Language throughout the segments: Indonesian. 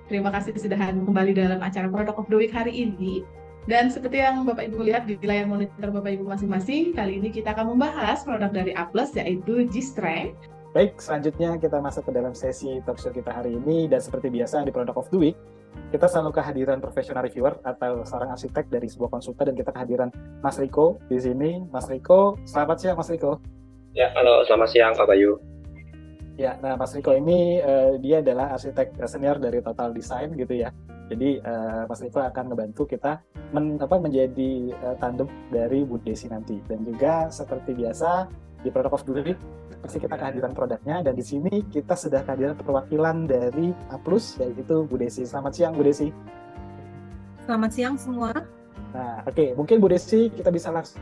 Terima kasih sudah kembali dalam acara Product of the Week hari ini. Dan seperti yang Bapak Ibu lihat di layar monitor Bapak Ibu masing-masing, kali ini kita akan membahas produk dari A+, yaitu G-Strength. Baik, selanjutnya kita masuk ke dalam sesi talkshow kita hari ini, dan seperti biasa di Product of the Week, kita selalu kehadiran professional reviewer atau seorang arsitek dari sebuah konsultan, dan kita kehadiran Mas Riko di sini. Mas Riko, selamat siang Mas Riko. Ya, halo, selamat siang Pak Bayu. Ya, nah Mas Riko ini dia adalah arsitek senior dari Total Design gitu ya. Jadi Mas Riko akan ngebantu kita menjadi tandem dari Bu Desi nanti. Dan juga seperti biasa di Product of the Week pasti kita kehadiran produknya, dan di sini kita sudah kehadiran perwakilan dari A+, yaitu Bu Desi. Selamat siang Bu Desi. Selamat siang semua. Nah, oke, mungkin Bu Desi kita bisa langsung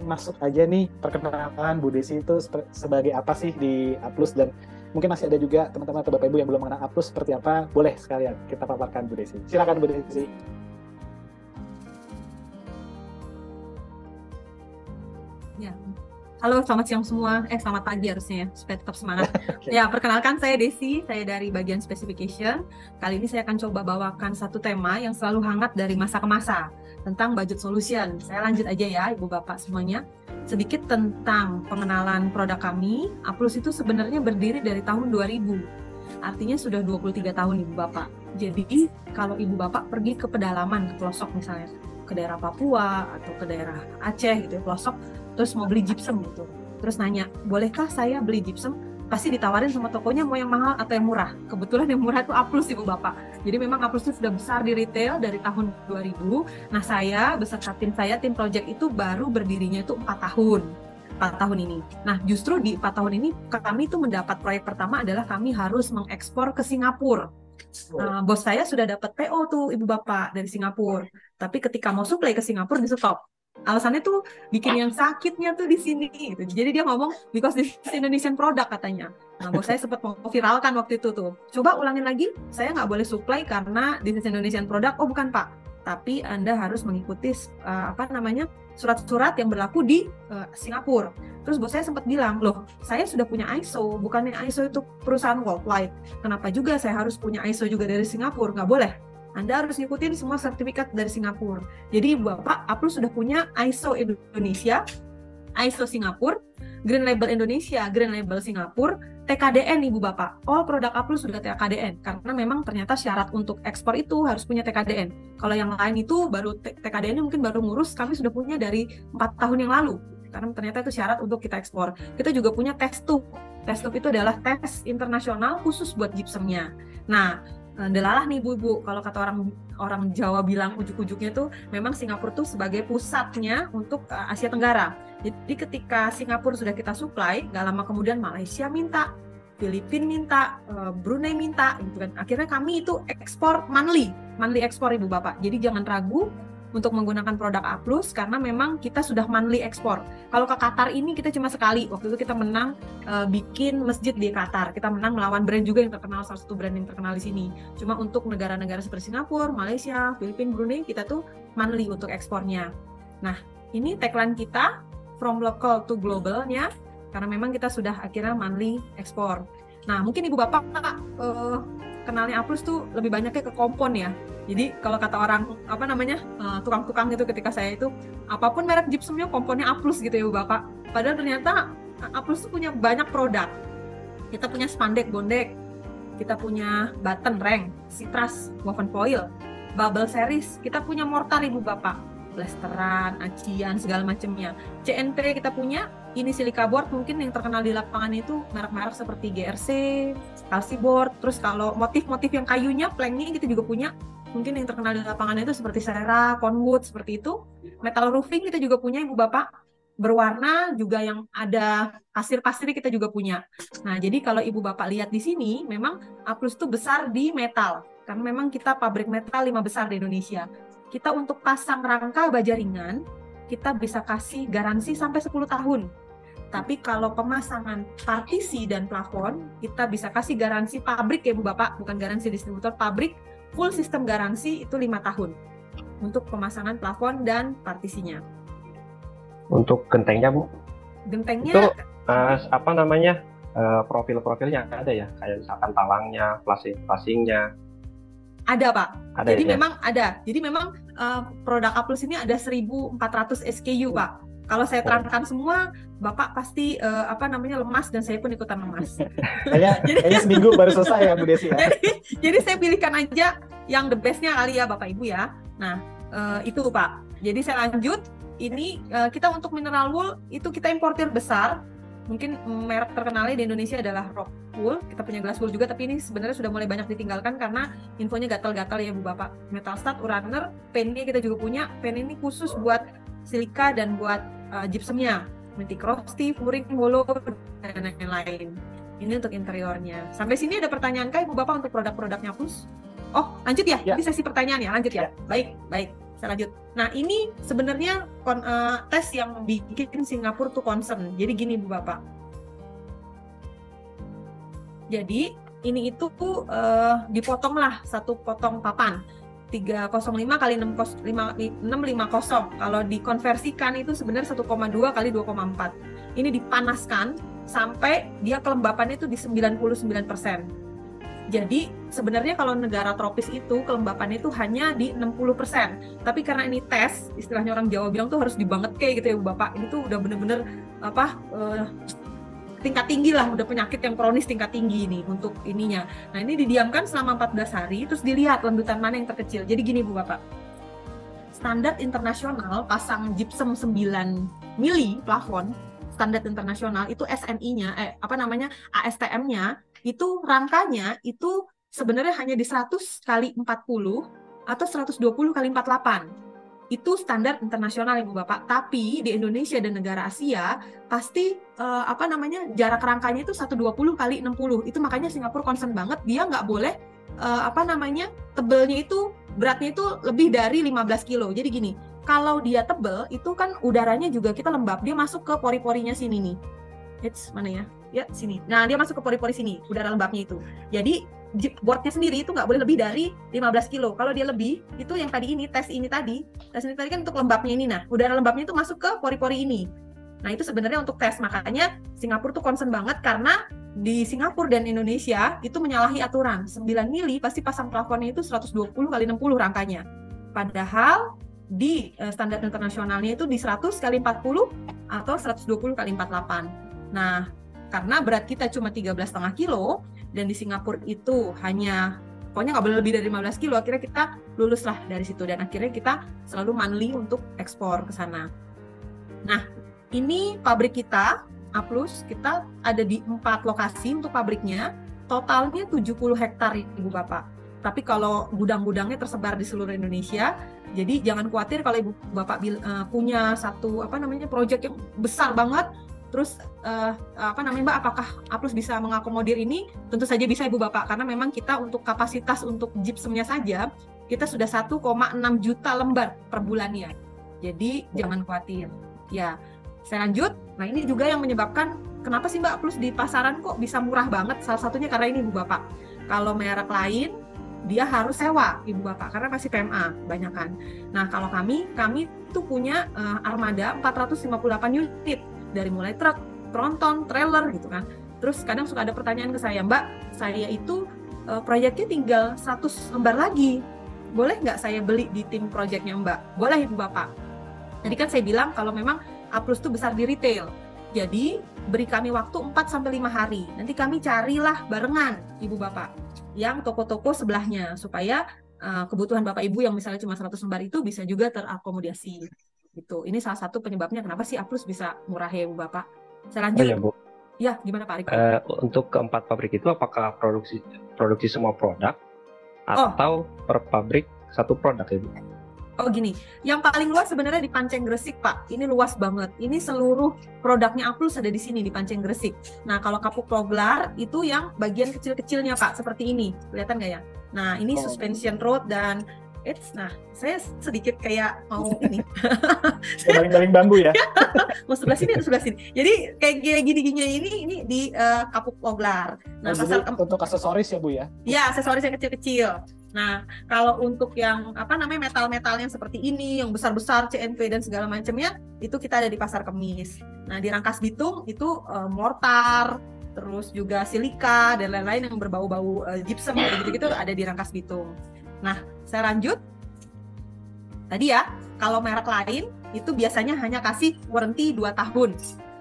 masuk aja nih, perkenalan Bu Desi itu sebagai apa sih di A+, dan mungkin masih ada juga teman-teman atau Bapak Ibu yang belum mengenal A+, seperti apa, boleh sekalian kita paparkan Bu Desi. Silakan Bu Desi. Ya. Halo, selamat siang semua. Selamat pagi harusnya ya, supaya tetap semangat. Ya, perkenalkan saya Desi, saya dari bagian specification. Kali ini saya akan coba bawakan satu tema yang selalu hangat dari masa ke masa, tentang budget solution. Saya lanjut aja ya, Ibu Bapak semuanya. Sedikit tentang pengenalan produk kami. A+ itu sebenarnya berdiri dari tahun 2000. Artinya sudah 23 tahun Ibu Bapak. Jadi, kalau Ibu Bapak pergi ke pedalaman, ke pelosok misalnya, ke daerah Papua atau ke daerah Aceh gitu, pelosok, terus mau beli gypsum gitu, terus nanya, bolehkah saya beli gypsum? Pasti ditawarin sama tokonya mau yang mahal atau yang murah. Kebetulan yang murah itu A+ Ibu Bapak. Jadi memang A+ itu sudah besar di retail dari tahun 2000. Nah, saya beserta tim saya, tim project itu baru berdirinya itu 4 tahun. 4 tahun ini. Nah, justru di 4 tahun ini kami itu mendapat proyek pertama adalah kami harus mengekspor ke Singapura. Bos saya sudah dapat PO tuh Ibu Bapak dari Singapura. Tapi ketika mau supply ke Singapura di stop. Alasannya tuh bikin yang sakitnya tuh di sini gitu. Jadi dia ngomong because this is Indonesian product katanya. Nah, bos saya sempat mau viralkan waktu itu tuh. Coba ulangin lagi, saya nggak boleh supply karena this is Indonesian product. Oh bukan Pak, tapi Anda harus mengikuti surat-surat yang berlaku di Singapura. Terus bos saya sempat bilang, loh saya sudah punya ISO, bukannya ISO itu perusahaan worldwide. Kenapa juga saya harus punya ISO juga dari Singapura? Nggak boleh. Anda harus ngikutin semua sertifikat dari Singapura. Jadi Bapak A+ sudah punya ISO Indonesia, ISO Singapura, Green Label Indonesia, Green Label Singapura, TKDN Ibu Bapak. All produk A+ sudah TKDN karena memang ternyata syarat untuk ekspor itu harus punya TKDN. Kalau yang lain itu baru TKDN mungkin baru ngurus, kami sudah punya dari 4 tahun yang lalu. Karena ternyata itu syarat untuk kita ekspor. Kita juga punya test tube. Test tube itu adalah tes internasional khusus buat gypsumnya. Nah, delalah nih Bu, kalau kata orang Jawa bilang ujuk-ujuknya tuh memang Singapura tuh sebagai pusatnya untuk Asia Tenggara. Jadi ketika Singapura sudah kita supply, nggak lama kemudian Malaysia minta, Filipina minta, Brunei minta, gitu kan. Akhirnya kami itu ekspor monthly ekspor Ibu Bapak. Jadi jangan ragu untuk menggunakan produk A+, karena memang kita sudah monthly ekspor. Kalau ke Qatar ini kita cuma sekali, waktu itu kita menang bikin masjid di Qatar. Kita menang melawan brand juga yang terkenal, salah satu brand yang terkenal di sini. Cuma untuk negara-negara seperti Singapura, Malaysia, Filipina, Brunei, kita tuh monthly untuk ekspornya. Nah, ini tagline kita, from local to globalnya, karena memang kita sudah akhirnya monthly ekspor. Nah, mungkin Ibu Bapak kenalnya A+ tuh lebih banyaknya ke kompon ya. Jadi kalau kata orang tukang-tukang gitu, ketika saya itu apapun merek gypsumnya komponnya A+ gitu ya Bu Bapak. Padahal ternyata A+ tuh punya banyak produk. Kita punya spandek bondek, kita punya button rank, citras, woven foil, bubble series, kita punya mortar Ibu Bapak, blasteran, acian, segala macamnya. CNP kita punya, ini silica board mungkin yang terkenal di lapangan itu merek-merek seperti GRC, Calciboard. Terus kalau motif-motif yang kayunya, planknya kita juga punya. Mungkin yang terkenal di lapangan itu seperti Serra, Conwood, seperti itu. Metal roofing kita juga punya Ibu Bapak. Berwarna juga yang ada pasir-pasir kita juga punya. Nah, jadi kalau Ibu Bapak lihat di sini, memang A+ itu besar di metal. Karena memang kita pabrik metal 5 besar di Indonesia. Kita untuk pasang rangka baja ringan, kita bisa kasih garansi sampai 10 tahun. Tapi kalau pemasangan partisi dan plafon, kita bisa kasih garansi pabrik ya Bu Bapak, bukan garansi distributor, pabrik, full sistem garansi itu 5 tahun untuk pemasangan plafon dan partisinya. Untuk gentengnya Bu? Gentengnya itu profil-profilnya ada ya, kayak misalkan talangnya, flashingnya. Ada Pak. Ada Jadi ya? memang ada. Jadi memang produk A+ ini ada 1.400 SKU Pak. Kalau saya terangkan semua, Bapak pasti lemas dan saya pun ikutan lemas. Kayaknya seminggu baru selesai ya Bu Desi ya. Jadi saya pilihkan aja yang the best-nya kali ya Bapak Ibu ya. Nah, itu Pak. Jadi saya lanjut. Ini kita untuk mineral wool itu kita importir besar. Mungkin merek terkenalnya di Indonesia adalah Rockwool. Kita punya Glasswool juga, tapi ini sebenarnya sudah mulai banyak ditinggalkan karena infonya gatal-gatal ya Bu Bapak. Metalstat, Uraner, pennya kita juga punya. Pen ini khusus buat silika dan buat gypsumnya. Multicrosty, Furing, Holo, dan lain-lain. Ini untuk interiornya. Sampai sini ada pertanyaan kah Ibu Bapak untuk produk-produknya Plus? Oh, lanjut ya? Ini sesi pertanyaan ya, lanjut ya? Baik. Saya lanjut. Nah, ini sebenarnya tes yang bikin Singapura tuh concern. Jadi gini Bu Bapak. Jadi ini itu dipotonglah satu potong papan 305 kali 650. Kalau dikonversikan itu sebenarnya 1,2 kali 2,4. Ini dipanaskan sampai dia kelembapannya itu di 99%. Jadi sebenarnya kalau negara tropis itu kelembapannya itu hanya di 60%. Tapi karena ini tes, istilahnya orang Jawa bilang tuh harus dibanget kayak gitu ya Bu Bapak. Ini tuh udah bener-bener tingkat tinggi lah, udah penyakit yang kronis tingkat tinggi ini untuk ininya. Nah, ini didiamkan selama 14 hari, terus dilihat lembutan mana yang terkecil. Jadi gini Bu Bapak. Standar internasional pasang gypsum 9 mili plafon, standar internasional itu SNI-nya, ASTM-nya itu rangkanya itu sebenarnya hanya di 100 kali 40 atau 120 kali 48. Itu standar internasional Ibu Bapak. Tapi di Indonesia dan negara Asia pasti jarak rangkanya itu 120 kali 60. Itu makanya Singapura concern banget, dia nggak boleh tebelnya itu, beratnya itu lebih dari 15 kilo. Jadi gini, kalau dia tebel itu kan udaranya juga kita lembab, dia masuk ke pori-porinya sini nih. Mana ya? Ya sini. Nah, dia masuk ke pori-pori sini, udara lembabnya itu. Jadi boardnya sendiri itu nggak boleh lebih dari 15 kilo. Kalau dia lebih, itu yang tadi ini, tes ini tadi kan untuk lembabnya ini. Nah, udara lembabnya itu masuk ke pori-pori ini. Nah, itu sebenarnya untuk tes. Makanya Singapura tuh concern banget karena di Singapura dan Indonesia itu menyalahi aturan. 9 mili pasti pasang plafonnya itu 120 kali 60 rangkanya. Padahal di standar internasionalnya itu di 100 kali 40 atau 120 kali 48. Nah, karena berat kita cuma 13,5 kilo dan di Singapura itu hanya pokoknya nggak boleh lebih dari 15 kilo, akhirnya kita lulus lah dari situ dan akhirnya kita selalu monthly untuk ekspor ke sana. Nah, ini pabrik kita A+, kita ada di 4 lokasi untuk pabriknya, totalnya 70 hektar Ibu Bapak. Tapi kalau gudang-gudangnya tersebar di seluruh Indonesia, jadi jangan khawatir kalau Ibu Bapak punya satu proyek yang besar banget. Terus Mbak, apakah A+ bisa mengakomodir ini? Tentu saja bisa Ibu Bapak, karena memang kita untuk kapasitas untuk gypsumnya saja kita sudah 1,6 juta lembar per bulannya. Jadi jangan khawatir. Ya, saya lanjut. Nah, ini juga yang menyebabkan kenapa sih Mbak A+ di pasaran kok bisa murah banget? Salah satunya karena ini Ibu Bapak. Kalau merek lain dia harus sewa Ibu Bapak karena masih PMA banyakan. Nah, kalau kami tuh punya armada 458 unit. Dari mulai truk, tronton, trailer gitu kan. Terus kadang suka ada pertanyaan ke saya, Mbak, saya itu proyeknya tinggal 100 lembar lagi. Boleh nggak saya beli di tim proyeknya Mbak? Boleh Ibu Bapak. Jadi kan saya bilang kalau memang A+ itu besar di retail. Jadi beri kami waktu 4-5 hari. Nanti kami carilah barengan Ibu Bapak yang toko-toko sebelahnya supaya kebutuhan Bapak Ibu yang misalnya cuma 100 lembar itu bisa juga terakomodasi. Gitu. Ini salah satu penyebabnya kenapa sih A+ bisa murah ya Bu Bapak. Saya lanjut. Oh ya Bu. Ya, gimana Pak Riko? Untuk keempat pabrik itu apakah produksi semua produk atau per pabrik satu produk ya Bu? Oh gini, yang paling luas sebenarnya di Panceng Gresik Pak. Ini luas banget. Ini seluruh produknya A+ ada di sini di Panceng Gresik. Nah, kalau kapuk loglar itu yang bagian kecil-kecilnya Pak, seperti ini. Kelihatan nggak ya? Nah, ini suspension rod dan nah, saya sedikit kayak mau ini. Baling-baling bambu ya? Mau sebelah sini atau sebelah sini. Jadi kayak gini-gini ini di kapuk loglar. Nah, untuk aksesoris ya Bu ya? Ya, aksesoris yang kecil-kecil. Nah, kalau untuk yang metal-metal yang seperti ini, yang besar-besar, CNP dan segala macamnya, itu kita ada di Pasar Kemis. Nah, di Rangkas Bitung itu mortar, terus juga silika dan lain-lain yang berbau-bau gypsum gitu-gitu ada di Rangkas Bitung. Nah, saya lanjut. Tadi ya, kalau merek lain itu biasanya hanya kasih warranty 2 tahun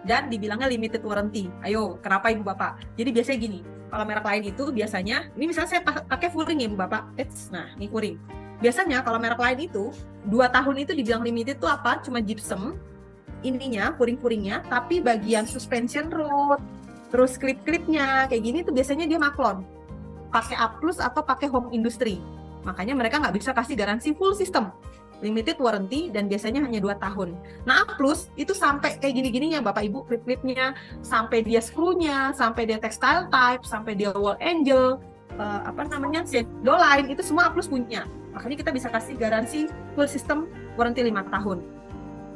dan dibilangnya limited warranty. Ayo, kenapa Ibu Bapak? Jadi biasanya gini, kalau merek lain itu biasanya, ini misalnya saya pakai furing ya Ibu Bapak. Nah, ini furing. Biasanya kalau merek lain itu 2 tahun itu dibilang limited itu apa? Cuma gypsum ininya, furing-furingnya, tapi bagian suspension rod, terus klip-klipnya kayak gini tuh biasanya dia maklon. Pakai A+ atau pakai home industry. Makanya mereka nggak bisa kasih garansi full system. Limited warranty dan biasanya hanya 2 tahun. Nah, A+ itu sampai kayak gini-gininya Bapak Ibu, klip-klipnya, sampai dia screw-nya, sampai dia textile type, sampai dia wall angel, shadow line, itu semua A+ punya. Makanya kita bisa kasih garansi full system warranty 5 tahun.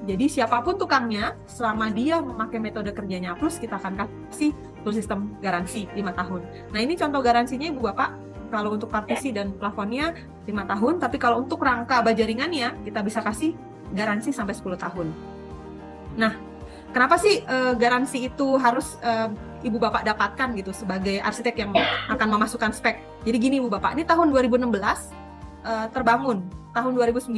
Jadi siapapun tukangnya, selama dia memakai metode kerjanya A+, kita akan kasih full system garansi 5 tahun. Nah, ini contoh garansinya Ibu Bapak. Kalau untuk partisi dan plafonnya 5 tahun, tapi kalau untuk rangka baja ringannya, kita bisa kasih garansi sampai 10 tahun. Nah, kenapa sih garansi itu harus Ibu Bapak dapatkan gitu sebagai arsitek yang akan memasukkan spek? Jadi gini Ibu Bapak, ini tahun 2016 terbangun. Tahun 2019,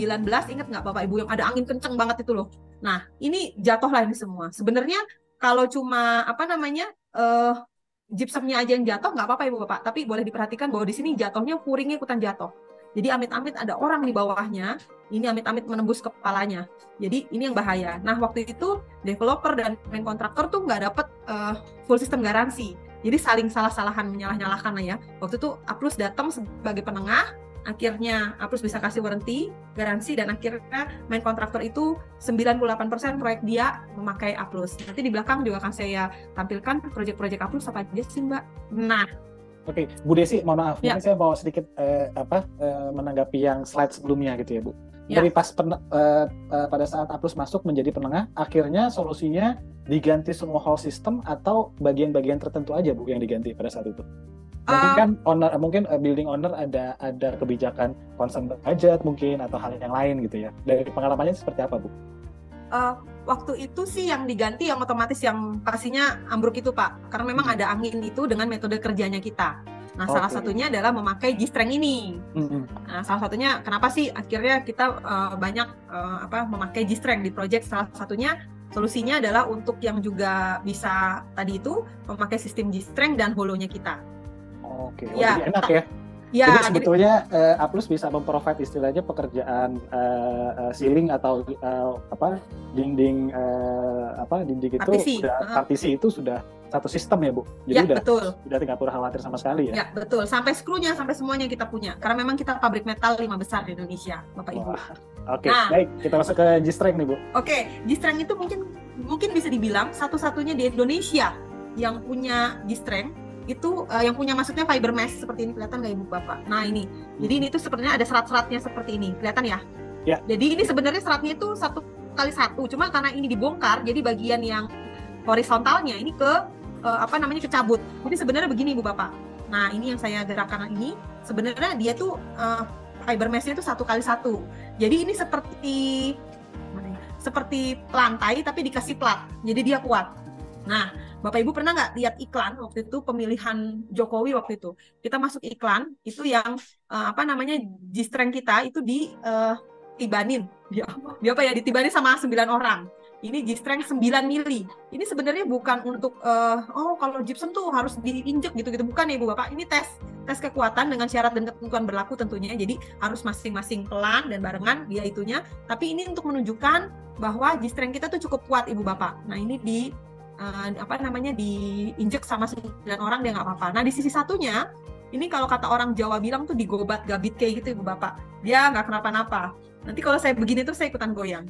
ingat nggak Bapak Ibu yang ada angin kenceng banget itu loh. Nah, ini jatuh lah ini semua. Sebenarnya kalau cuma gypsumnya aja yang jatuh nggak apa-apa Ibu Bapak, tapi boleh diperhatikan bahwa di sini jatuhnya furingnya ikutan jatuh. Jadi amit-amit ada orang di bawahnya, ini amit-amit menembus kepalanya. Jadi ini yang bahaya. Nah, waktu itu developer dan main kontraktor tuh nggak dapet full system garansi. Jadi saling salah-salahan, menyalah-nyalahkan lah ya. Waktu itu A+ datang sebagai penengah, akhirnya A+ bisa kasih warranty, garansi, dan akhirnya main kontraktor itu 98% proyek dia memakai A+. Nanti di belakang juga akan saya tampilkan proyek-proyek A+ apa aja sih Mbak. Nah, Oke, Bu Desi, mohon maaf, mungkin saya mau sedikit menanggapi yang slide sebelumnya gitu ya Bu. Dari pas pada saat A+ masuk menjadi penengah, akhirnya solusinya diganti semua whole system atau bagian-bagian tertentu aja Bu yang diganti pada saat itu? Mungkin building owner ada kebijakan concern budget mungkin atau hal yang lain gitu ya. Dari pengalamannya seperti apa Bu? Waktu itu sih yang diganti yang otomatis yang pastinya ambruk itu Pak, karena memang ada angin itu dengan metode kerjanya kita. Nah, salah satunya adalah memakai G-Strength ini. Nah, salah satunya kenapa sih akhirnya kita banyak memakai G-Strength di project, salah satunya solusinya adalah untuk yang juga bisa tadi itu memakai sistem G-Strength dan holonya kita. Oke, jadi enak ya. Ya, jadi sebetulnya A+ bisa memprovide istilahnya pekerjaan ceiling atau dinding dinding itu partisi itu sudah satu sistem ya Bu. Jadi udah tidak perlu khawatir sama sekali ya. Ya, betul. Sampai skrunya, sampai semuanya kita punya. Karena memang kita pabrik metal 5 besar di Indonesia, Bapak Ibu. Oke, baik. Kita masuk ke G-Strength nih Bu. Oke, G-Strength itu mungkin bisa dibilang satu-satunya di Indonesia yang punya G-Strength. Itu yang punya maksudnya fiber mesh seperti ini, kelihatan nggak Ibu Bapak? Nah ini, jadi ini tuh sebenarnya ada serat-seratnya seperti ini, kelihatan ya? Ya. Jadi ini sebenarnya seratnya itu 1x1, cuma karena ini dibongkar, jadi bagian yang horizontalnya ini kecabut. Jadi sebenarnya begini Ibu Bapak. Nah ini yang saya gerakkan ini, sebenarnya dia tuh fiber meshnya itu 1x1. Jadi ini seperti lantai tapi dikasih plat, jadi dia kuat. Nah, Bapak Ibu pernah nggak lihat iklan waktu itu pemilihan Jokowi waktu itu? Kita masuk iklan itu yang G-Strength kita itu ditibanin, ditibanin sama 9 orang. Ini G-Strength 9 mili. Ini sebenarnya bukan untuk kalau gypsum tuh harus diinjek gitu-gitu, bukan ya Ibu Bapak. Ini tes kekuatan dengan syarat dan ketentuan berlaku tentunya. Jadi harus masing-masing pelan dan barengan dia itunya. Tapi ini untuk menunjukkan bahwa G-Strength kita tuh cukup kuat Ibu Bapak. Nah ini diinjek sama 9 orang dia nggak apa-apa. Nah di sisi satunya ini kalau kata orang Jawa bilang tuh digobat gabit kayak gitu Ibu Bapak, dia nggak kenapa-napa. Nanti kalau saya begini tuh saya ikutan goyang.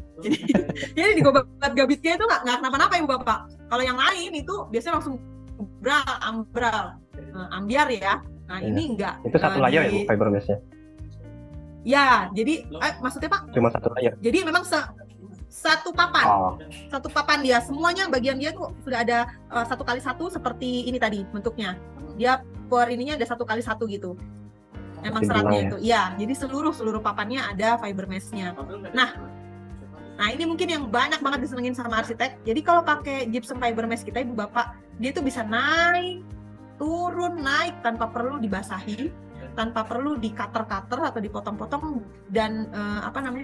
Jadi digobat gabit kayak itu nggak kenapa-napa Ibu Bapak. Kalau yang lain itu biasanya langsung ambiar ya. Nah ini enggak. Itu satu layer ya Bu fiber mesh-nya? Ya, jadi maksudnya Pak? Cuma satu layer. Jadi memang satu papan dia, semuanya bagian dia tuh sudah ada 1x1 seperti ini tadi bentuknya. Dia ininya ada 1x1 gitu. Emang seratnya itu. Ya, jadi seluruh papannya ada fiber mesh-nya. Nah, ini mungkin yang banyak banget disenengin sama arsitek. Jadi kalau pakai gypsum fiber mesh kita Ibu Bapak, dia tuh bisa naik, turun, naik tanpa perlu dibasahi, tanpa perlu di cutter atau dipotong-potong dan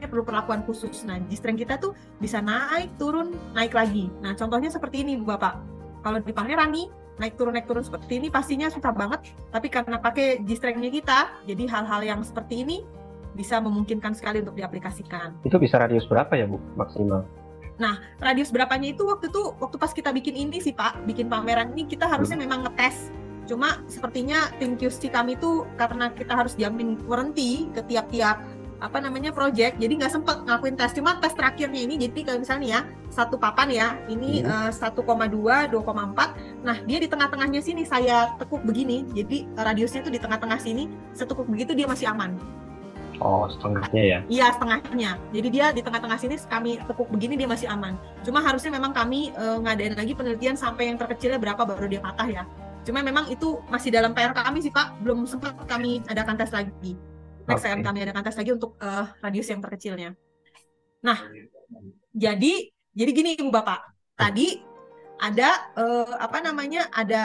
perlu perlakuan khusus. Nah, G-string kita tuh bisa naik, turun, naik lagi. Nah, contohnya seperti ini Bapak. Kalau di pameran nih, naik turun seperti ini pastinya susah banget, tapi karena pakai G-string-nya kita, jadi hal-hal yang seperti ini bisa memungkinkan sekali untuk diaplikasikan. Itu bisa radius berapa ya Bu maksimal? Nah, radius berapanya itu waktu pas kita bikin ini sih Pak, bikin pameran ini kita harusnya memang ngetes. Cuma sepertinya tim QC kami itu karena kita harus jamin warranty ke tiap-tiap project, jadi nggak sempat ngelakuin tes. Cuma tes terakhirnya ini, jadi kalau misalnya ya satu papan ya, ini 1,2, 2,4. Nah, dia di tengah-tengahnya sini saya tekuk begini, jadi radiusnya itu di tengah-tengah sini, setekuk begitu dia masih aman. Oh, setengahnya ya? Iya, setengahnya. Jadi dia di tengah-tengah sini kami tekuk begini dia masih aman. Cuma harusnya memang kami ngadain lagi penelitian sampai yang terkecilnya berapa baru dia patah ya. Cuma memang itu masih dalam PR kami sih Pak, belum sempat kami adakan tes lagi. Next time kami adakan tes lagi untuk radius yang terkecilnya. Nah, jadi gini Ibu Bapak, tadi ada ada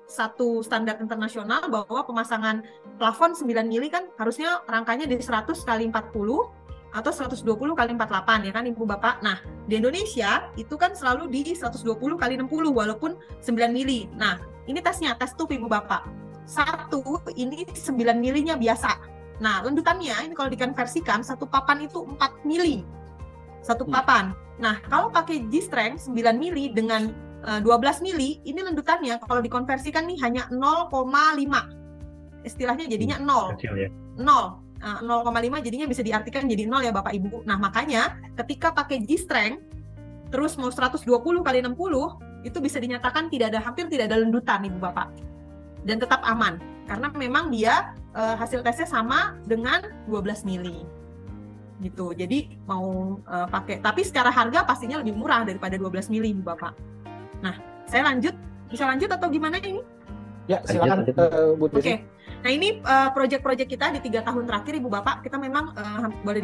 satu standar internasional bahwa pemasangan plafon 9 mili kan harusnya rangkanya di 100 kali 40 atau 120 kali 48 ya kan Ibu Bapak. Nah, di Indonesia itu kan selalu di 120 kali 60 walaupun 9 mili. Nah, ini tes tuh Ibu Bapak. Satu, ini 9 milinya biasa. Nah, lendutannya ini kalau dikonversikan satu papan itu 4 mili. Satu papan. Nah, kalau pakai G-string 9 mili dengan 12 mili, ini lendutannya kalau dikonversikan nih hanya 0,5. Istilahnya jadinya 0. Kecil ya. 0. 0,5 jadinya bisa diartikan jadi 0 ya Bapak Ibu. Nah, makanya ketika pakai G-string terus mau 120 kali 60, itu bisa dinyatakan hampir tidak ada lendutan Ibu Bapak. Dan tetap aman. Karena memang dia hasil tesnya sama dengan 12 mili. Gitu. Jadi mau pakai, tapi secara harga pastinya lebih murah daripada 12 mili Ibu Bapak. Nah, saya bisa lanjut atau gimana ini? Ya, silakan Bu Desi. Oke. Nah, ini proyek-proyek kita di 3 tahun terakhir Ibu Bapak, kita memang boleh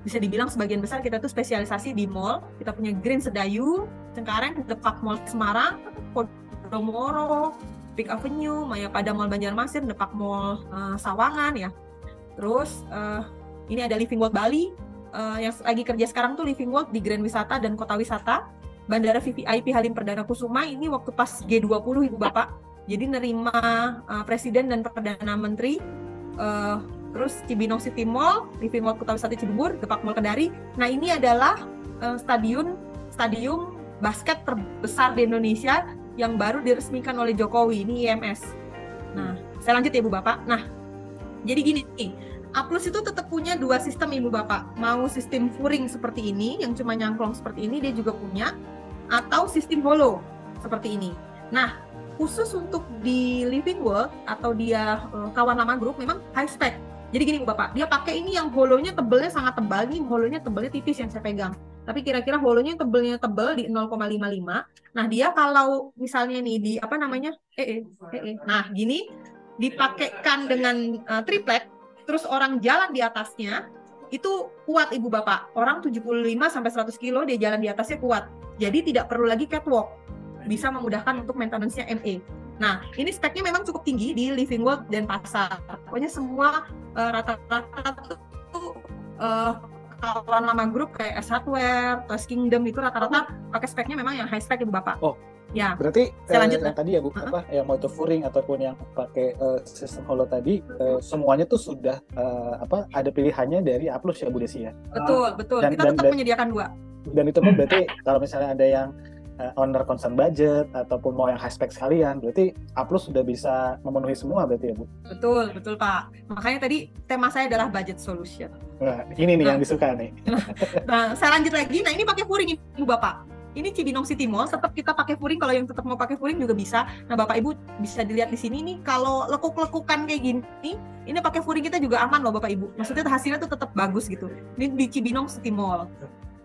bisa dibilang sebagian besar kita tuh spesialisasi di mall. Kita punya Green Sedayu, Cengkareng, Depak Mall Semarang, Podomoro, Peak Avenue, Mayapada Mall Banjarmasin, Depak Mall Sawangan ya. Terus ini ada Living World Bali, yang lagi kerja sekarang tuh Living World di Grand Wisata dan Kota Wisata. Bandara VVIP Halim Perdana Kusuma ini waktu pas G20 Ibu Bapak. Jadi nerima Presiden dan Perdana Menteri. Terus Cibinong City Mall, Living World Kota Wisata Cibubur, Depak Mall Kendari. Nah, ini adalah stadium basket terbesar di Indonesia yang baru diresmikan oleh Jokowi, ini IMS. Nah, saya lanjut ya Ibu Bapak. Nah, jadi gini nih, A+ itu tetap punya 2 sistem Ibu Bapak. Mau sistem furing seperti ini, yang cuma nyangklong seperti ini, dia juga punya. Atau sistem hollow, seperti ini. Nah, khusus untuk di Living World, atau dia kawan lama grup, memang high spec. Jadi gini Bu Bapak, dia pakai ini yang hollow-nya tebelnya sangat tebal, nih hollow-nya tebelnya tipis yang saya pegang. Tapi kira-kira hollow-nya tebelnya tebal di 0,55. Nah, dia kalau misalnya nih di nah gini dipakaikan dengan triplek, terus orang jalan di atasnya itu kuat Ibu Bapak. Orang 75 sampai 100 kilo dia jalan di atasnya kuat. Jadi tidak perlu lagi catwalk. Bisa memudahkan untuk maintenance-nya ME. Nah, ini speknya memang cukup tinggi di Living World dan Pasar. Pokoknya semua rata-rata tuh kawan lama grup kayak S Hardware, Toys Kingdom itu rata-rata pakai speknya memang yang high spec Ibu Bapak. Oh, ya. Berarti saya lanjut yang tadi ya Bu, yang motor furing ataupun yang pakai sistem hollow tadi, semuanya tuh sudah ada pilihannya dari A+ ya Bu Desi ya? Betul. Kita tetap menyediakan 2. Dan itu pun berarti kalau misalnya ada yang owner concern budget ataupun mau yang high spec sekalian, berarti A+ sudah bisa memenuhi semua berarti ya Bu? Betul Pak. Makanya tadi tema saya adalah budget solution. Nah, ini nih yang disuka nih. Nah, saya lanjut lagi. Nah, ini pakai furing Ibu Bapak. Ini Cibinong City Mall, tetap kita pakai furing. Kalau yang tetap mau pakai furing juga bisa. Nah, Bapak Ibu bisa dilihat di sini nih, kalau lekuk-lekukan kayak gini, ini pakai furing kita juga aman loh Bapak Ibu. Maksudnya hasilnya tuh tetap bagus gitu. Ini di Cibinong City Mall.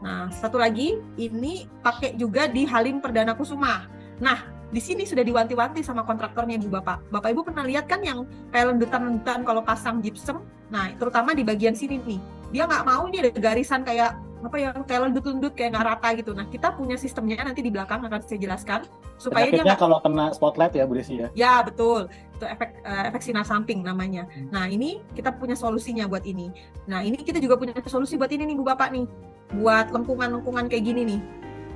Nah, satu lagi, ini pakai juga di Halim Perdana Kusuma. Nah, di sini sudah diwanti-wanti sama kontraktornya Ibu Bapak. Bapak Ibu pernah lihat kan yang kayak lendutan-lendutan kalau pasang gypsum? Nah, terutama di bagian sini nih. Dia nggak mau ini ada garisan kayak apa yang kayak lendut-lendut kayak nggak rata gitu. Nah, kita punya sistemnya nanti di belakang akan saya jelaskan supaya dia Penyakitnya nggak. kalau kena spotlight ya Bu Desi ya. Ya, betul. Itu efek sinar samping namanya. Nah, ini kita punya solusinya buat ini. Nah, ini kita juga punya solusi buat ini nih Bu Bapak nih. Buat lengkungan-lengkungan kayak gini nih.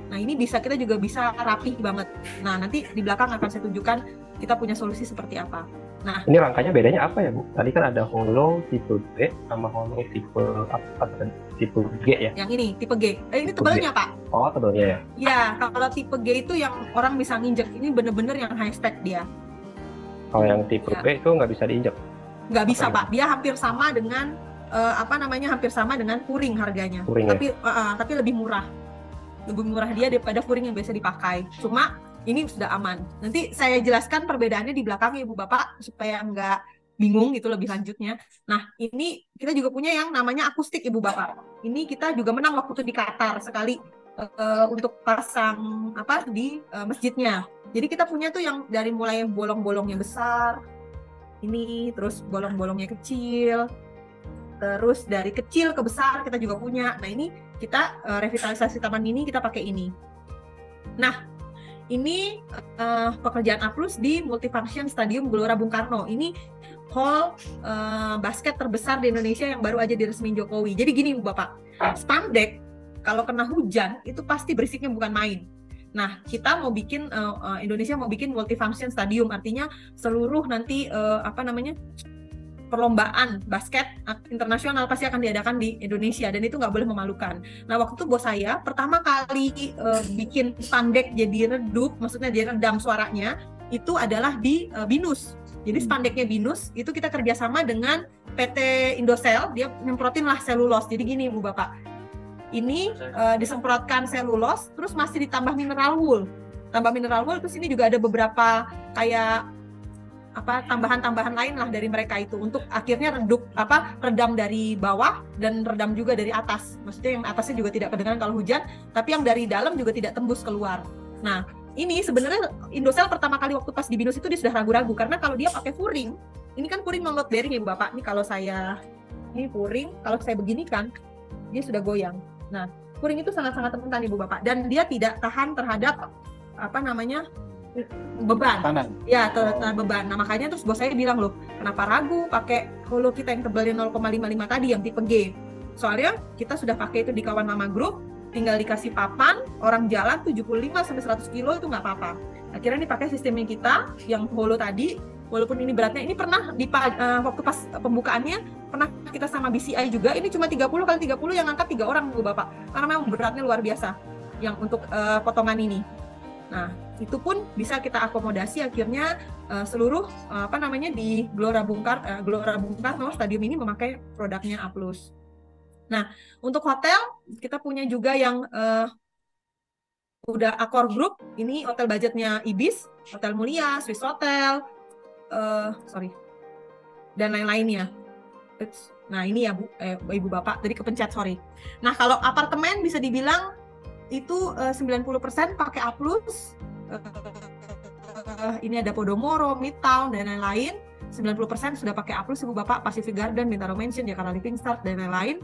Nah, ini kita juga bisa rapih banget. Nah, nanti di belakang akan saya tunjukkan kita punya solusi seperti apa. Nah, Ini rangkanya bedanya apa ya Bu? Tadi kan ada holo tipe B sama holo tipe apa tadi? Tipe G ya? yang ini tipe G. Ini Tipe tebelnya, Pak. Oh, tebalnya ya. Ya, kalau tipe G itu yang orang bisa nginjek. Ini bener-bener yang high spec dia. Kalau yang tipe Ya. B itu nggak bisa diinjak. Nggak bisa, Apa Pak. Dia hampir sama dengan hampir sama dengan Puring harganya. Puring, Tapi lebih murah. Lebih murah dia daripada Puring yang biasa dipakai. Cuma ini sudah aman. Nanti saya jelaskan perbedaannya di belakang ya Ibu Bapak supaya nggak bingung gitu lebih lanjutnya. Nah, ini kita juga punya yang namanya akustik Ibu Bapak. Ini kita juga menang waktu itu di Qatar sekali untuk pasang di masjidnya. Jadi kita punya tuh yang dari mulai bolong-bolongnya besar, ini terus bolong-bolongnya kecil, terus dari kecil ke besar kita juga punya. Nah, ini kita revitalisasi taman mini kita pakai ini. Nah, ini pekerjaan A+ di Multifunction Stadium Gelora Bung Karno. Ini hall basket terbesar di Indonesia yang baru aja diresmiin Jokowi. Jadi gini Bu Bapak, spandek kalau kena hujan itu pasti berisiknya bukan main. Nah, kita mau bikin Indonesia mau bikin Multifunction Stadium, artinya seluruh nanti perlombaan basket internasional pasti akan diadakan di Indonesia dan itu nggak boleh memalukan. Nah, waktu itu bos saya pertama kali bikin spandek jadi redup, maksudnya dia redam suaranya, itu adalah di BINUS. Jadi spandeknya BINUS itu kita kerjasama dengan PT Indosel, dia nyemprotin lah selulos. Jadi gini Bu Bapak, ini disemprotkan selulos, terus masih ditambah mineral wool. Tambah mineral wool, terus ini juga ada beberapa kayak tambahan-tambahan lain lah dari mereka itu untuk akhirnya redam dari bawah dan redam juga dari atas. Maksudnya yang atasnya juga tidak kedengaran kalau hujan, tapi yang dari dalam juga tidak tembus keluar. Nah, ini sebenarnya Indosel pertama kali waktu pas di BINUS itu dia sudah ragu-ragu karena kalau dia pakai Puring, ini kan Puring non-load bearing ya Bapak. Ini kalau ini Puring, kalau saya beginikan dia sudah goyang. Nah, Puring itu sangat-sangat rentan Ibu Bapak dan dia tidak tahan terhadap beban. Tanan. Ya, beban. Nah, makanya terus bos saya bilang, loh, kenapa ragu pakai holo kita yang tebalnya 0,55 tadi yang tipe G? Soalnya kita sudah pakai itu di Kawan Mama Group, tinggal dikasih papan, orang jalan 75-100 kilo itu nggak apa-apa. Akhirnya dipakai sistemnya kita yang holo tadi, walaupun ini beratnya, ini pernah waktu pas pembukaannya pernah kita sama BCI juga, ini cuma 30x30 yang angkat 3 orang Bu Bapak, karena memang beratnya luar biasa yang untuk potongan ini. Nah, itu pun bisa kita akomodasi akhirnya seluruh di Gelora Bung Karno Stadium ini memakai produknya A+. Nah, untuk hotel kita punya juga yang udah Accor Group, ini hotel budgetnya Ibis, Hotel Mulia, Swiss Hotel, dan lain-lainnya. Nah, ini ya Ibu Bapak, tadi kepencet, sorry. Nah, kalau apartemen bisa dibilang itu 90% pakai A+, ini ada Podomoro, Midtown, dan lain-lain. 90% sudah pakai A+, Ibu Bapak, Pacific Garden, Bintaro Mansion, Jakarta Living Star, dan lain-lain.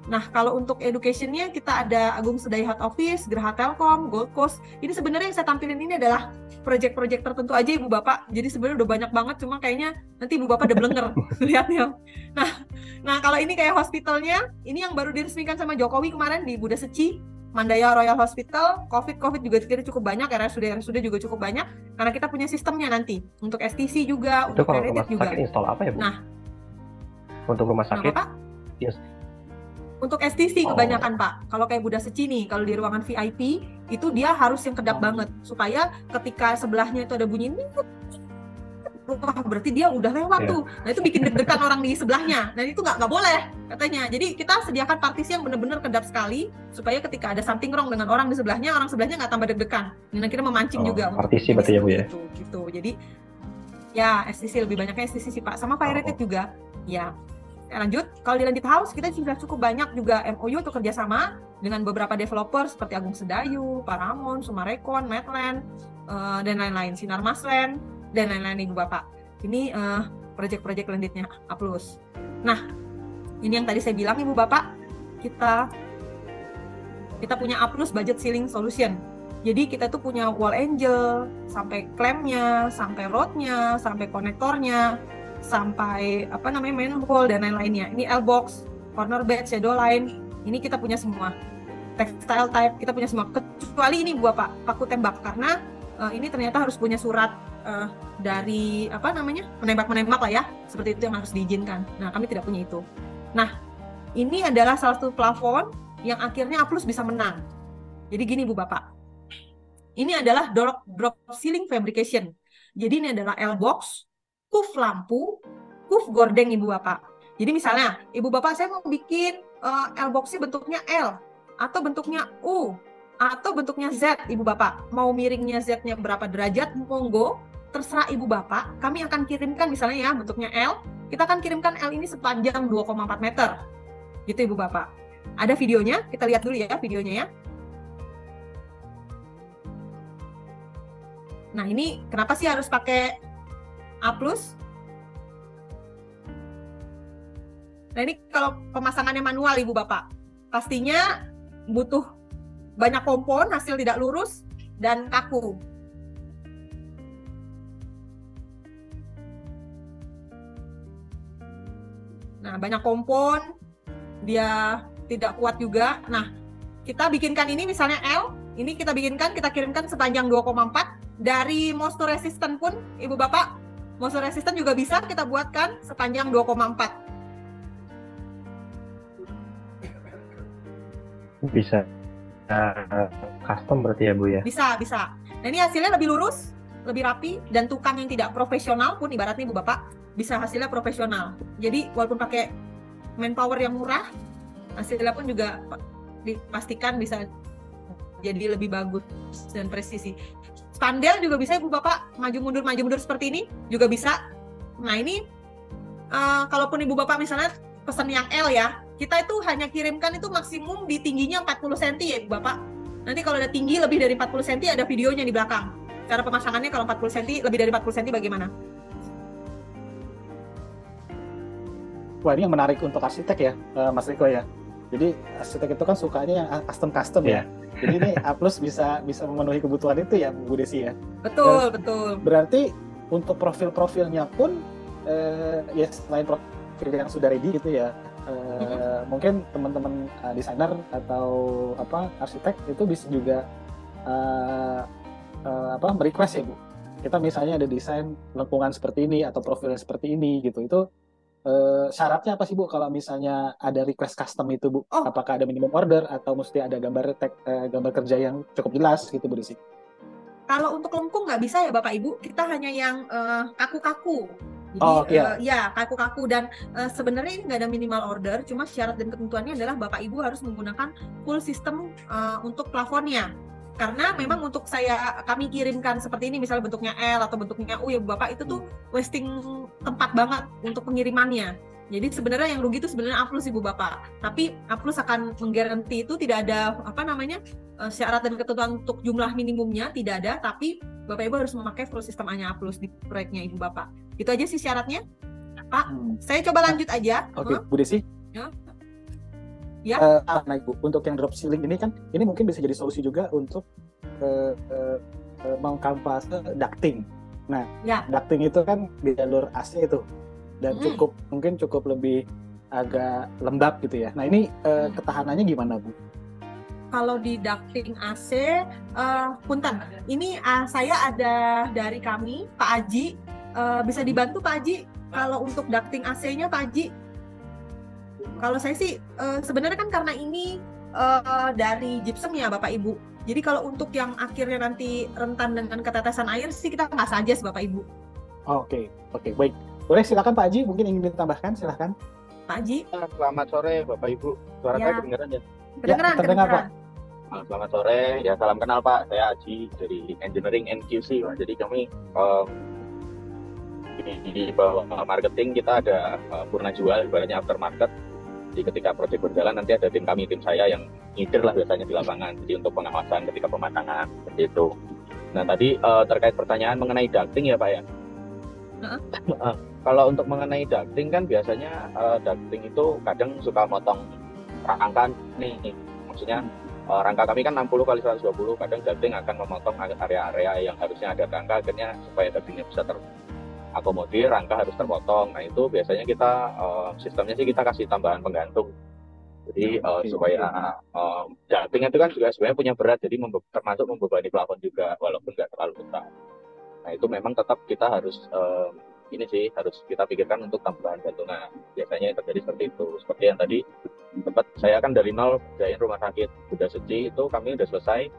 Nah, kalau untuk education-nya kita ada Agung Sedayu Head Office, Geraha Telkom, Gold Coast. Ini sebenarnya yang saya tampilin ini adalah proyek-proyek tertentu aja Ibu Bapak. Jadi sebenarnya udah banyak banget, cuma kayaknya nanti Ibu Bapak udah blenger lihatnya. Nah, kalau ini kayak hospitalnya, ini yang baru diresmikan sama Jokowi kemarin di Buddha Seci, Mandaya Royal Hospital. COVID juga kita cukup banyak, RSUD juga cukup banyak, karena kita punya sistemnya nanti untuk STC juga, Itu untuk kalau rumah juga. sakit install apa ya Bu? Nah, untuk rumah sakit, Pak? yes. Untuk STC kebanyakan Pak. Kalau kayak Buddha Seci nih, kalau di ruangan VIP itu dia harus yang kedap banget supaya ketika sebelahnya itu ada bunyi wah, berarti dia udah lewat tuh. Nah, itu bikin deg-degan orang di sebelahnya. Nah, itu nggak boleh katanya. Jadi kita sediakan partisi yang benar-benar kedap sekali supaya ketika ada something wrong dengan orang sebelahnya nggak tambah deg-degan. Dan akhirnya memancing juga. Partisi berarti ya Bu ya. Gitu. Jadi ya STC lebih banyaknya STC sih Pak. Sama Fire Rated juga. Ya. Lanjut, kalau di Landit House kita sudah cukup banyak juga MOU untuk kerjasama dengan beberapa developer seperti Agung Sedayu, Paramount, Sumarekon, Medland, dan lain-lain, Sinar Masland, dan lain-lain Ibu Bapak. Ini proyek-proyek Landitnya A+. Nah, ini yang tadi saya bilang Ibu Bapak, kita kita punya A+ budget sealing solution. Jadi kita tuh punya wall angel, sampai klampnya, sampai rodnya, sampai konektornya, sampai manhole dan lain-lainnya. Ini L-box, corner bed, shadow line, ini kita punya semua. Textile type kita punya semua, kecuali ini Bapak, paku tembak, karena ini ternyata harus punya surat dari penembak lah ya, seperti itu yang harus diizinkan. Nah, kami tidak punya itu. Nah, ini adalah salah satu plafon yang akhirnya A+ bisa menang. Jadi gini Bu Bapak, ini adalah drop ceiling fabrication. Jadi ini adalah L-box, kuf lampu, kuf gordeng Ibu Bapak. Jadi misalnya, Ibu Bapak saya mau bikin L-box-nya bentuknya L, atau bentuknya U, atau bentuknya Z Ibu Bapak. Mau miringnya Z-nya berapa derajat, monggo, terserah Ibu Bapak. Kami akan kirimkan misalnya ya bentuknya L, kita akan kirimkan L ini sepanjang 2,4 meter. Gitu Ibu Bapak. Ada videonya, kita lihat dulu ya videonya ya. Nah, ini kenapa sih harus pakai A+? Nah, ini kalau pemasangannya manual Ibu Bapak, pastinya butuh banyak kompon, hasil tidak lurus, dan kaku. Nah, banyak kompon, dia tidak kuat juga. Nah, kita bikinkan ini misalnya L, ini kita bikinkan, kita kirimkan sepanjang 2,4. Dari moisture resistant pun, Ibu Bapak, moisture resistant juga bisa kita buatkan sepanjang 2,4. Bisa custom berarti ya Bu ya? Bisa. Nah, ini hasilnya lebih lurus, lebih rapi, dan tukang yang tidak profesional pun ibaratnya Ibu Bapak, bisa hasilnya profesional. Jadi walaupun pakai manpower yang murah, hasilnya pun juga dipastikan bisa jadi lebih bagus dan presisi. Spandel juga bisa Ibu Bapak, maju mundur seperti ini juga bisa. Nah, ini kalaupun Ibu Bapak misalnya pesan yang L ya, kita itu hanya kirimkan itu maksimum di tingginya 40 cm ya Ibu Bapak. Nanti kalau ada tinggi lebih dari 40 cm ada videonya di belakang. Cara pemasangannya kalau 40 cm, lebih dari 40 cm bagaimana? Wah, ini yang menarik untuk arsitek ya, Mas Riko ya. Jadi arsitek itu kan sukanya yang custom ya. Jadi ini A+ bisa memenuhi kebutuhan itu ya, Bu Desi ya. Betul. Berarti untuk profilnya pun ya selain profil yang sudah ready gitu ya, mungkin teman-teman desainer atau arsitek itu bisa juga merequest ya Bu. Kita misalnya ada desain lengkungan seperti ini atau profil yang seperti ini gitu. Itu syaratnya apa sih Bu kalau misalnya ada request custom itu Bu? Apakah ada minimum order atau mesti ada gambar kerja yang cukup jelas gitu Bu Desi? Kalau untuk lengkung nggak bisa ya Bapak Ibu, kita hanya yang kaku-kaku. Jadi ya kaku-kaku, dan sebenarnya ini nggak ada minimal order, cuma syarat dan ketentuannya adalah Bapak Ibu harus menggunakan full system untuk plafonnya. Karena memang untuk kami kirimkan seperti ini, misalnya bentuknya L atau bentuknya U ya Bapak, itu tuh wasting tempat banget untuk pengirimannya. Jadi sebenarnya yang rugi itu sebenarnya A+ Ibu Bapak. Tapi A+ akan menggaranti itu tidak ada syarat dan ketentuan untuk jumlah minimumnya tidak ada, tapi Bapak Ibu harus memakai full system A+nya di proyeknya Ibu Bapak. Itu aja sih syaratnya. Pak, saya coba lanjut aja. Oke, Bu Desi. Ya. Nah Ibu, untuk yang drop ceiling ini kan, ini mungkin bisa jadi solusi juga untuk mengkamuflase ducting. Nah, ducting itu kan di jalur AC itu, dan mungkin cukup lebih agak lembab gitu ya. Nah, ini ketahanannya gimana Bu? Kalau di ducting AC, punten. Ini saya ada dari kami, Pak Aji. Bisa dibantu Pak Aji kalau untuk ducting AC-nya Pak Aji? Kalau saya sih sebenarnya kan karena ini dari gypsum ya Bapak Ibu. Jadi kalau untuk yang akhirnya nanti rentan dengan ketetesan air sih kita nggak suggest Bapak Ibu. Oke, baik. Boleh silakan Pak Haji, mungkin ingin ditambahkan, silakan. Pak Haji. Selamat sore Bapak Ibu. Suara saya kedengaran ya? Kedengaran Pak. Selamat sore, ya salam kenal Pak. Saya Haji dari Engineering NQC. Jadi kami di bawah marketing kita ada purna jual, ibaratnya aftermarket. Jadi ketika proyek berjalan nanti ada tim saya yang ngider lah biasanya di lapangan. Jadi untuk pengawasan ketika pemasangan seperti itu. Nah tadi terkait pertanyaan mengenai ducting ya Pak ya. Kalau untuk mengenai ducting kan biasanya ducting itu kadang suka motong rangkaian nih. Maksudnya rangka kami kan 60 kali 120, kadang ducting akan memotong area-area yang harusnya ada rangka, akhirnya supaya ductingnya bisa terakomodir, rangka harus terpotong. Nah itu biasanya kita sistemnya sih kita kasih tambahan penggantung. Jadi supaya ducting itu kan juga sebenarnya punya berat, jadi termasuk membebani plafon juga walaupun nggak terlalu besar. Nah itu memang tetap kita harus ini sih harus kita pikirkan untuk tambahan gantungan. Biasanya yang terjadi seperti itu. Seperti yang tadi tempat saya kan dari nol kerjain rumah sakit Bunda Suci, itu kami udah selesai.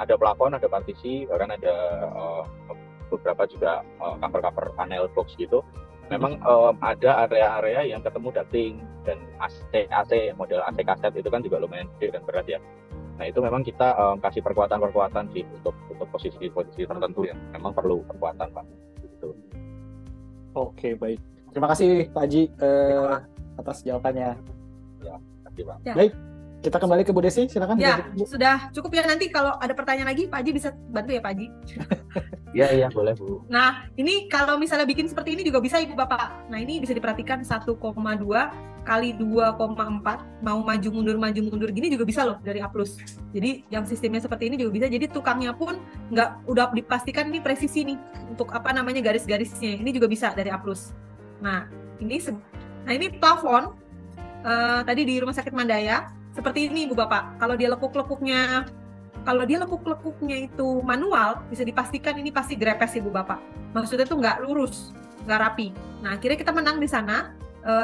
Ada plafon, ada partisi, bahkan ada beberapa juga cover-cover panel box gitu. Memang ada area-area yang ketemu ducting dan AC model AC kaset itu kan juga lumayan gede dan berat ya. Nah itu memang kita kasih perkuatan sih untuk posisi tertentu yang memang perlu perkuatan Pak. Gitu. Oke, baik. Terima kasih Pak Haji atas jawabannya. Ya, terima kasih Pak. Ya. Baik, kita kembali ke Bu Desi, silakan. Ya, Bu. sudah cukup ya, nanti kalau ada pertanyaan lagi Pak Haji bisa bantu ya Pak Haji. Iya boleh Bu. Nah, ini kalau misalnya bikin seperti ini juga bisa Ibu Bapak. Nah, ini bisa diperhatikan 1,2 kali 2,4, mau maju mundur gini juga bisa loh dari A+. Jadi yang sistemnya seperti ini juga bisa. Jadi tukangnya pun udah dipastikan nih presisi nih untuk garis-garisnya. Ini juga bisa dari A+. Nah, ini plafon tadi di Rumah Sakit Mandaya seperti ini Ibu Bapak. Kalau dia lekuk-lekuknya itu manual, bisa dipastikan ini pasti grepes Ibu Bapak. Maksudnya itu nggak lurus, nggak rapi. Nah, akhirnya kita menang di sana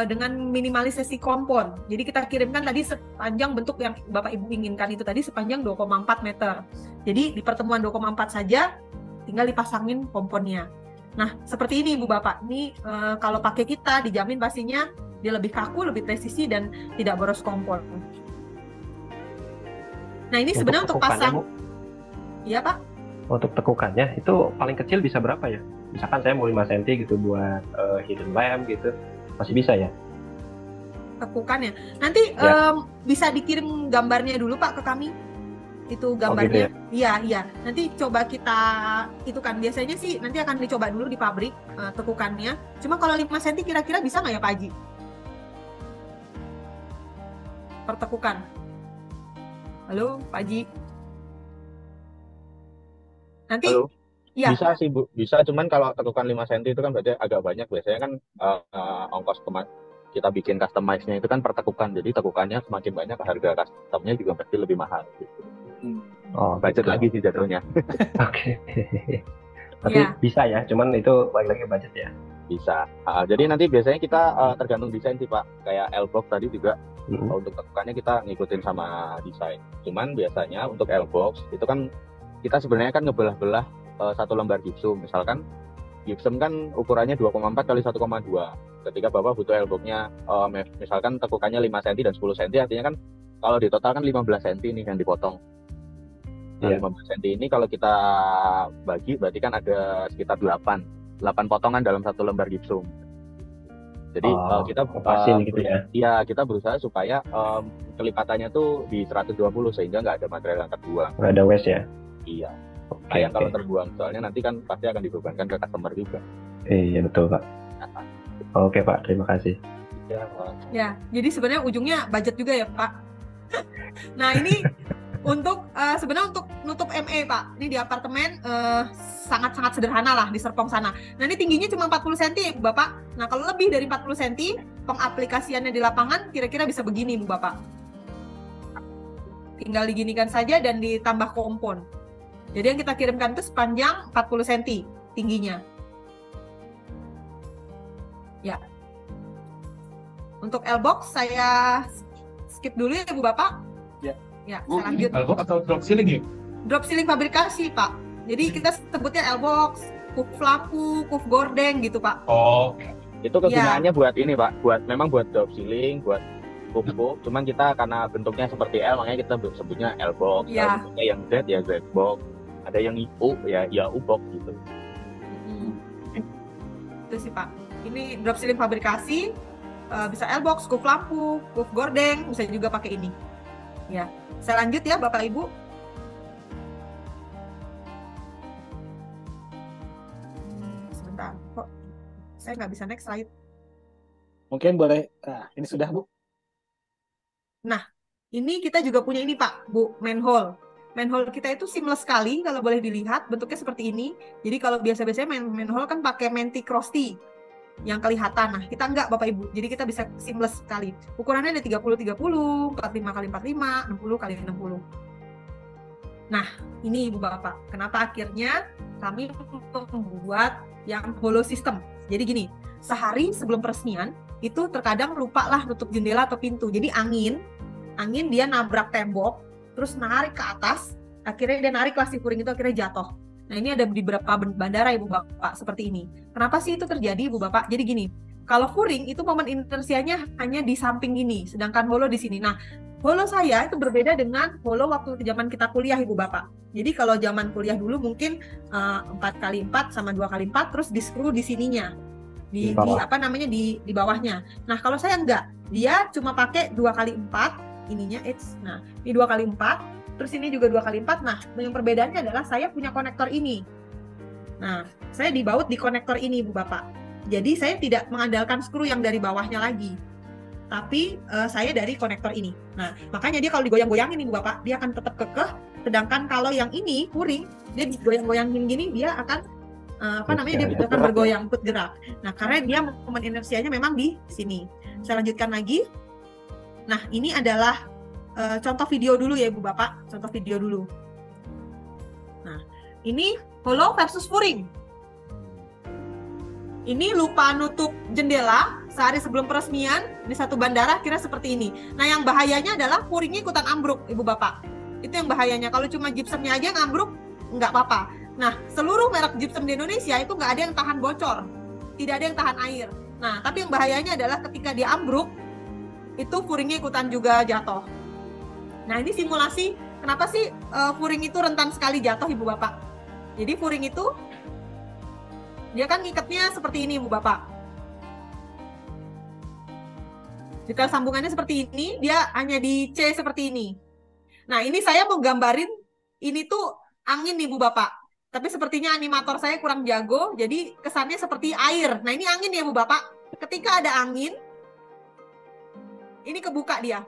dengan minimalisasi kompon. Jadi kita kirimkan tadi sepanjang bentuk yang Bapak Ibu inginkan itu tadi sepanjang 2,4 meter. Jadi di pertemuan 2,4 saja, tinggal dipasangin komponnya. Nah, seperti ini Ibu Bapak. Ini kalau pakai kita dijamin pastinya dia lebih kaku, lebih presisi dan tidak boros kompon. Nah ini sebenarnya untuk pasang, iya Pak? Untuk tekukannya itu paling kecil bisa berapa ya? Misalkan saya mau 5 cm gitu buat hidden lamp gitu, masih bisa ya? Tekukannya, nanti bisa dikirim gambarnya dulu Pak ke kami. Itu gambarnya, gitu ya? Iya. Nanti coba kita itu kan biasanya sih nanti akan dicoba dulu di pabrik tekukannya. Cuma kalau 5 cm kira-kira bisa nggak ya Pak Haji? Pertekukan. Halo, Pak Haji. Nanti Halo. Ya. Bisa sih Bu, bisa. Cuman kalau tekukan 5 cm itu kan berarti agak banyak. Biasanya kan ongkos kita bikin customize-nya itu kan per tekukan. Jadi tekukannya semakin banyak, harga custom-nya juga pasti lebih mahal. Gitu. Budget lagi sih jatuhnya. Oke. Tapi bisa ya, cuman itu lagi budget ya. Bisa. Jadi nanti biasanya kita tergantung desain sih Pak. Kayak L-box tadi juga untuk tekukannya kita ngikutin sama desain. Cuman biasanya untuk L-box itu kan kita sebenarnya kan ngebelah-belah satu lembar gipsum. Misalkan gipsum kan ukurannya 2,4 kali 1,2. Ketika Bapak butuh L-box-nya misalkan tekukannya 5 cm dan 10 cm, artinya kan kalau di total kan 15 cm nih yang dipotong. Nah, 15 cm ini kalau kita bagi berarti kan ada sekitar 8 potongan dalam satu lembar gipsum. Jadi kita gitu ya. Kita berusaha supaya kelipatannya tuh di 120 sehingga nggak ada material yang terbuang. Nggak ada waste ya? Iya. Sayang kalau terbuang, soalnya nanti kan pasti akan dibebankan ke customer juga. Iya betul Pak. Oke Pak, terima kasih. Ya, jadi sebenarnya ujungnya budget juga ya Pak. Nah ini sebenarnya untuk nutup ME Pak, ini di apartemen sangat-sangat sederhana lah di Serpong sana. Nah ini tingginya cuma 40 cm Bapak. Nah kalau lebih dari 40 cm, pengaplikasiannya di lapangan kira-kira bisa begini Bu Bapak. Tinggal diginikan saja dan ditambah kompon. Jadi yang kita kirimkan itu sepanjang 40 cm tingginya. Ya. Untuk L-box saya skip dulu ya Bu Bapak. Ya, saya lanjut. L-box atau drop ceiling ya? Drop ceiling fabrikasi, Pak. Jadi kita sebutnya L-box, kuf lampu, kuf gordeng gitu, Pak. Oh. Itu kegunaannya buat ini, Pak. Memang buat drop ceiling, buat kuf. Cuman kita karena bentuknya seperti L, makanya kita sebutnya L-box. Ya. Bentuknya yang Z ya Z box. Ada yang U ya U-box gitu. Itu sih, Pak. Ini drop ceiling fabrikasi, bisa L-box, kuf lampu, kuf gordeng, bisa juga pakai ini. Ya. Saya lanjut ya Bapak Ibu. Sebentar, kok saya nggak bisa next slide. Mungkin boleh, ini sudah Bu. Nah, Ini kita juga punya ini Pak, Bu, manhole. Manhole kita itu seamless sekali kalau boleh dilihat, bentuknya seperti ini. Jadi kalau biasa-biasanya manhole kan pakai menti crossty yang kelihatan. Nah, kita enggak Bapak Ibu. Jadi kita bisa seamless sekali. Ukurannya ada 30-30, 45x45, 60x60. Nah, ini Ibu Bapak. Kenapa akhirnya kami membuat yang hollow system. Jadi gini, sehari sebelum peresmian, itu terkadang lupa lah nutup jendela atau pintu. Jadi angin dia nabrak tembok, terus narik ke atas, akhirnya dia narik lah si puring itu, akhirnya jatuh. Nah ini ada di beberapa bandara Ibu Bapak seperti ini. Kenapa sih itu terjadi Ibu Bapak? Jadi gini, kalau puring itu momen inersianya hanya di samping ini, sedangkan hollow di sini. Nah, hollow saya itu berbeda dengan hollow waktu zaman kita kuliah Ibu Bapak. Jadi kalau zaman kuliah dulu mungkin 4x4 sama 2x4, terus di screw di sininya. Di bawahnya. Nah kalau saya enggak, dia cuma pakai 2x4 ininya nah ini 2x4, terus ini juga 2x4. Nah yang perbedaannya adalah saya punya konektor ini. Nah saya dibaut di konektor ini Bu Bapak, jadi saya tidak mengandalkan skru yang dari bawahnya lagi, tapi saya dari konektor ini. Nah makanya dia kalau digoyang-goyangin nih Bu Bapak, dia akan tetap kekeh. Sedangkan kalau yang ini puring, dia digoyang-goyangin gini, dia akan dia akan bergoyang, ikut gerak. Nah karena dia momen inersianya memang di sini. Saya lanjutkan lagi. Nah, ini adalah contoh video dulu ya Ibu Bapak, contoh video dulu. Nah, ini hollow versus puring. Ini lupa nutup jendela sehari sebelum peresmian di satu bandara, kira seperti ini. Nah, yang bahayanya adalah puringnya ikutan ambruk, Ibu Bapak. Itu yang bahayanya. Kalau cuma gypsumnya aja yang ambruk, nggak apa-apa. Nah, seluruh merek gypsum di Indonesia itu nggak ada yang tahan bocor, tidak ada yang tahan air. Nah, tapi yang bahayanya adalah ketika dia ambruk, itu puringnya ikutan juga jatuh. Nah ini simulasi kenapa sih puring itu rentan sekali jatuh Ibu Bapak. Jadi puring itu dia kan ngikatnya seperti ini Ibu Bapak. Detail sambungannya seperti ini, dia hanya di C seperti ini. Nah ini saya mau gambarin, ini tuh angin nih Bu Bapak. Tapi sepertinya animator saya kurang jago, jadi kesannya seperti air. Nah ini angin ya Bu Bapak. Ketika ada angin, ini kebuka dia.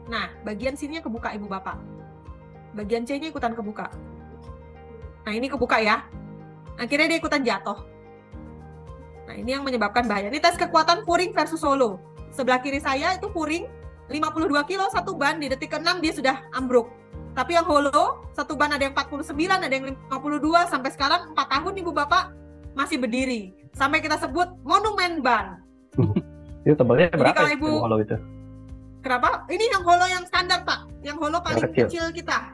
Nah, bagian sininya kebuka Ibu Bapak. Bagian C-nya ikutan kebuka. Nah, ini kebuka ya. Akhirnya dia ikutan jatuh. Nah, ini yang menyebabkan bahaya. Ini tes kekuatan puring versus hollow. Sebelah kiri saya itu puring 52 kilo satu ban, di detik ke-6 dia sudah ambruk. Tapi yang hollow, satu ban ada yang 49, ada yang 52, sampai sekarang 4 tahun Ibu Bapak masih berdiri. Sampai kita sebut monumen ban. Itu tebalnya berapa kalau Ibu, hollow itu? Kenapa? Ini yang hollow yang standar Pak. Yang hollow paling kecil kita.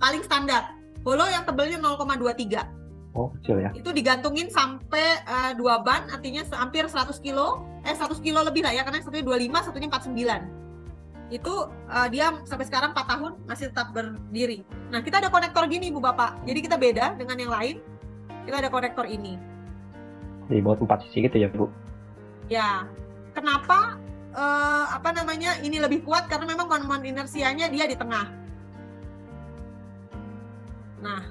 Paling standar. Hollow yang tebalnya 0,23. Oh kecil ya. Itu digantungin sampai 2 ban, artinya hampir 100 kilo. 100 kilo lebih lah ya, karena satunya 25, satunya 49. Itu dia sampai sekarang 4 tahun masih tetap berdiri. Nah kita ada konektor gini Ibu Bapak. Jadi kita beda dengan yang lain. Kita ada konektor ini. Dibuat 4 sisi gitu ya Bu? Ya. Kenapa ini lebih kuat? Karena memang momen inersianya dia di tengah. Nah,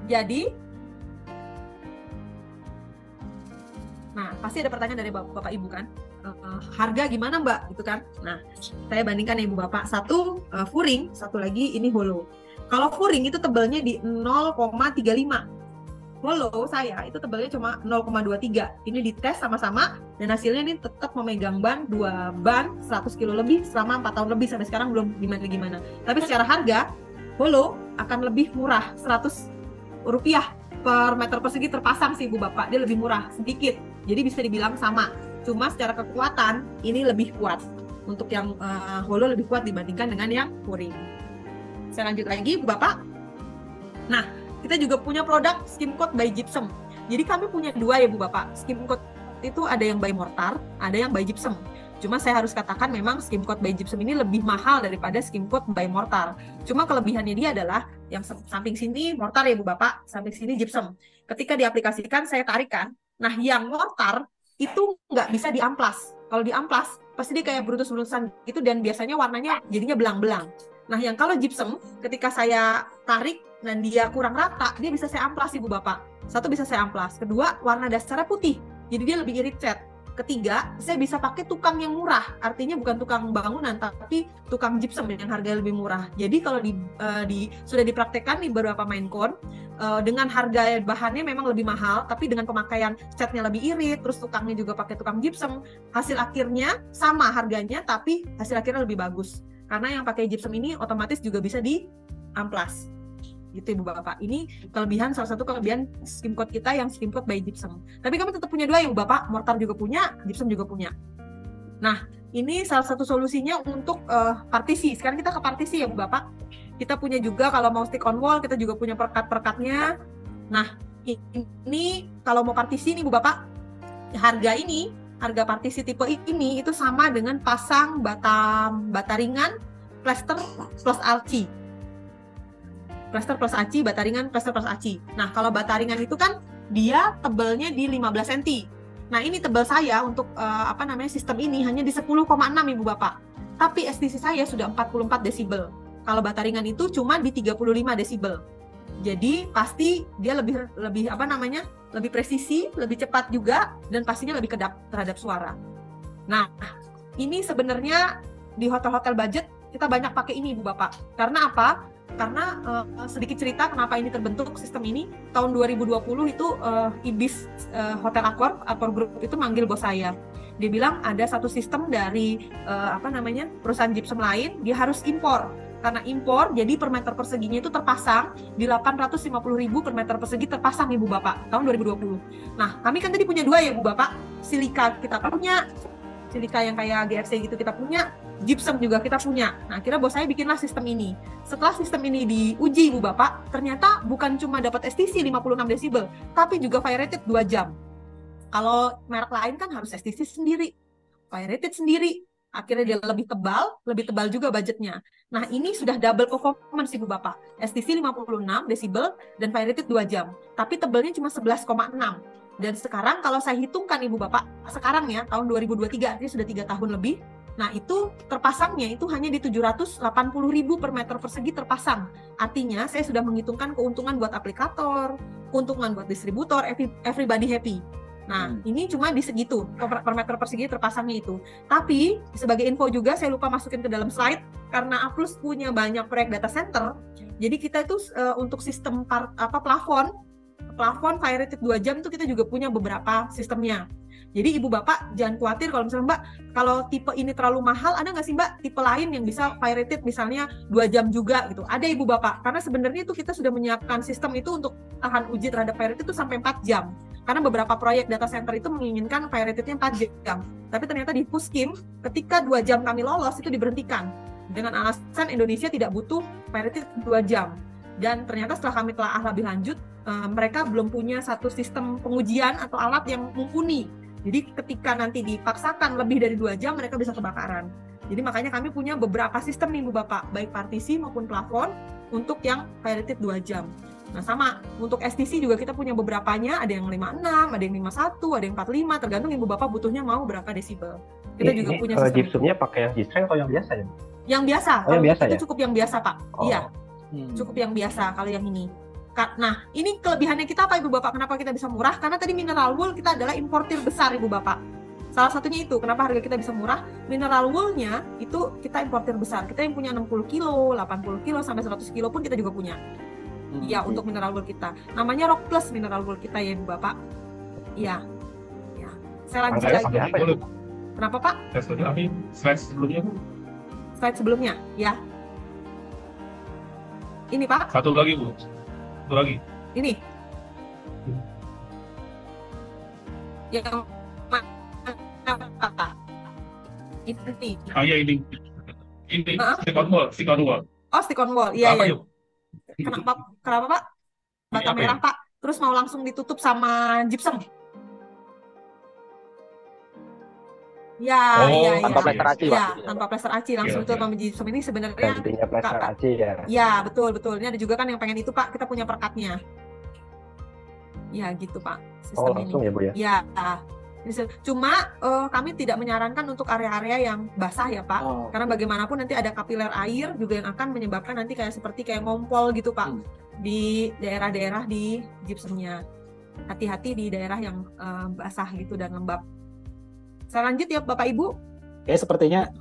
jadi pasti ada pertanyaan dari Bapak Ibu kan, harga gimana Mbak gitu kan. Nah, saya bandingkan ya Ibu Bapak, satu puring, satu lagi ini hollow. Kalau puring itu tebalnya di 0,35. Hollow saya itu tebalnya cuma 0,23. Ini dites sama-sama dan hasilnya ini tetap memegang ban 2 ban 100 kilo lebih selama 4 tahun lebih, sampai sekarang belum gimana-gimana. Tapi secara harga hollow akan lebih murah, Rp100 per meter persegi terpasang sih Bu Bapak. Dia lebih murah sedikit. Jadi bisa dibilang sama. Cuma secara kekuatan ini lebih kuat. Untuk yang hollow lebih kuat dibandingkan dengan yang puring. Saya lanjut lagi Bu Bapak. Nah, kita juga punya produk skim coat by gypsum. Jadi kami punya 2 ya Bu Bapak. Skim coat itu ada yang by mortar, ada yang by gypsum. Cuma saya harus katakan memang skim coat by gypsum ini lebih mahal daripada skim coat by mortar. Cuma kelebihannya dia adalah yang samping sini mortar ya Bu Bapak, samping sini gypsum. Ketika diaplikasikan saya tarikan. Nah yang mortar itu nggak bisa diamplas. Kalau diamplas pasti dia kayak brutus-brutusan gitu dan biasanya warnanya jadinya belang-belang. Nah yang kalau gypsum ketika saya tarik dan dia kurang rata, dia bisa saya amplas Ibu Bapak. Satu bisa saya amplas. Kedua, warna dasarnya putih. Jadi dia lebih irit cat. ketiga, saya bisa pakai tukang yang murah. Artinya bukan tukang bangunan, tapi tukang gypsum yang harga lebih murah. Jadi kalau sudah dipraktekkan di beberapa Maincon, dengan harga bahannya memang lebih mahal, tapi dengan pemakaian catnya lebih irit, terus tukangnya juga pakai tukang gypsum, hasil akhirnya sama harganya, tapi hasil akhirnya lebih bagus. Karena yang pakai gypsum ini otomatis juga bisa di amplas. Gitu Ibu Bapak. Ini salah satu kelebihan skim coat kita yang skim coat by gypsum. Tapi kami tetap punya dua ya Ibu Bapak, mortar juga punya, gypsum juga punya. Nah, ini salah satu solusinya untuk partisi. Sekarang kita ke partisi ya Ibu Bapak. Kita punya juga kalau mau stick on wall, kita juga punya perekat-perekatnya. Nah, ini kalau mau partisi nih Ibu Bapak, harga partisi tipe ini itu sama dengan pasang bata ringan, plester plus arci. Plester plus aci, bata ringan, plester plus aci. Nah, kalau bata ringan itu kan dia tebalnya di 15 cm. Nah, ini tebal saya untuk sistem ini hanya di 10,6 Ibu Bapak. Tapi STC saya sudah 44 desibel. Kalau bata ringan itu cuma di 35 desibel. Jadi pasti dia lebih presisi, lebih cepat juga, dan pastinya lebih kedap terhadap suara. Nah, ini sebenarnya di hotel-hotel budget kita banyak pakai ini Ibu Bapak. Karena apa? Karena sedikit cerita kenapa ini terbentuk sistem ini. Tahun 2020 itu Ibis Hotel Accor Group itu manggil bos saya. Dia bilang ada satu sistem dari perusahaan gypsum lain, dia harus impor. Karena impor, jadi per meter perseginya itu terpasang di 850.000 per meter persegi terpasang Ibu Bapak tahun 2020. Nah, kami kan tadi punya dua ya Ibu Bapak. Silika kita punya, silika yang kayak GFC gitu kita punya, gypsum juga kita punya. Nah, akhirnya bos saya bikinlah sistem ini. Setelah sistem ini diuji Ibu Bapak, ternyata bukan cuma dapat STC 56 desibel, tapi juga fire rated 2 jam. Kalau merek lain kan harus STC sendiri, fire rated sendiri. Akhirnya dia lebih tebal juga budgetnya. Nah, ini sudah double performance Ibu Bapak. STC 56 desibel dan fire rated 2 jam. Tapi tebalnya cuma 11,6. Dan sekarang kalau saya hitungkan Ibu Bapak, sekarang ya tahun 2023, artinya sudah 3 tahun lebih. Nah, itu terpasangnya itu hanya di 780.000 per meter persegi terpasang. Artinya saya sudah menghitungkan keuntungan buat aplikator, keuntungan buat distributor, everybody happy. Nah, ini cuma di segitu, per meter persegi terpasangnya itu. Tapi, sebagai info juga, saya lupa masukin ke dalam slide, karena Aplus punya banyak proyek data center, jadi kita itu untuk sistem plafon fire rated 2 jam itu kita juga punya beberapa sistemnya. Jadi Ibu Bapak jangan khawatir kalau misalnya Mbak, kalau tipe ini terlalu mahal, ada nggak sih Mbak tipe lain yang bisa fire rated misalnya 2 jam juga gitu? Ada Ibu Bapak, karena sebenarnya itu kita sudah menyiapkan sistem itu untuk tahan uji terhadap fire rated itu sampai 4 jam. Karena beberapa proyek data center itu menginginkan fire rated-nya 4 jam. Tapi ternyata di Puskim, ketika 2 jam kami lolos, itu diberhentikan. Dengan alasan Indonesia tidak butuh fire rated 2 jam. Dan ternyata setelah kami telah lebih lanjut, mereka belum punya satu sistem pengujian atau alat yang mumpuni. Jadi ketika nanti dipaksakan lebih dari 2 jam, mereka bisa kebakaran. Jadi makanya kami punya beberapa sistem nih Bu Bapak, baik partisi maupun plafon untuk yang fire rated 2 jam. Nah sama, untuk STC juga kita punya beberapanya, ada yang 56, ada yang 51, ada yang 45, tergantung Ibu Bapak butuhnya mau berapa desibel. Kita juga punya sistem. Gypsumnya pakai yang G-Strength atau yang biasa ya? Yang biasa, yang biasa itu ya? cukup yang biasa Pak. Iya, cukup yang biasa kalau yang ini. Nah, ini kelebihannya kita apa Ibu Bapak? Kenapa kita bisa murah? Karena tadi mineral wool kita adalah importir besar Ibu Bapak. Salah satunya itu, kenapa harga kita bisa murah? Mineral wool-nya itu kita importir besar. Kita yang punya 60 kilo, 80 kilo, sampai 100 kilo pun kita juga punya. Iya, untuk mineral wool kita. Namanya Rock Plus mineral wool kita ya Ibu Bapak. Iya. Ya. Saya lanjut lagi. Kenapa Pak? Slide sebelumnya. Slide sebelumnya, ya. Ini Pak. Satu lagi Bu. Satu lagi. Ini. Yang ini. Iya ini. Ini stick on wall, stick on wall. Oh, stick on wall. Iya, iya. Yuk? Kenapa Pak? Bata merah Pak. Terus mau langsung ditutup sama gypsum. Ya, tanpa plester aci, ya, tanpa plester aci langsung itu sama gypsum ini sebenarnya. Gantinya plester aci ya. Ya, betul. Ini ada juga kan yang pengen itu Pak, kita punya perekatnya. Ya, gitu Pak. Sistem langsung ini. Ya Bu ya. Ya. Cuma kami tidak menyarankan untuk area-area yang basah ya Pak, karena bagaimanapun nanti ada kapiler air juga yang akan menyebabkan nanti kayak ngompol gitu Pak di daerah-daerah di gypsumnya. Hati-hati di daerah yang basah gitu dan lembab. Saya lanjut ya Bapak Ibu. Kayak sepertinya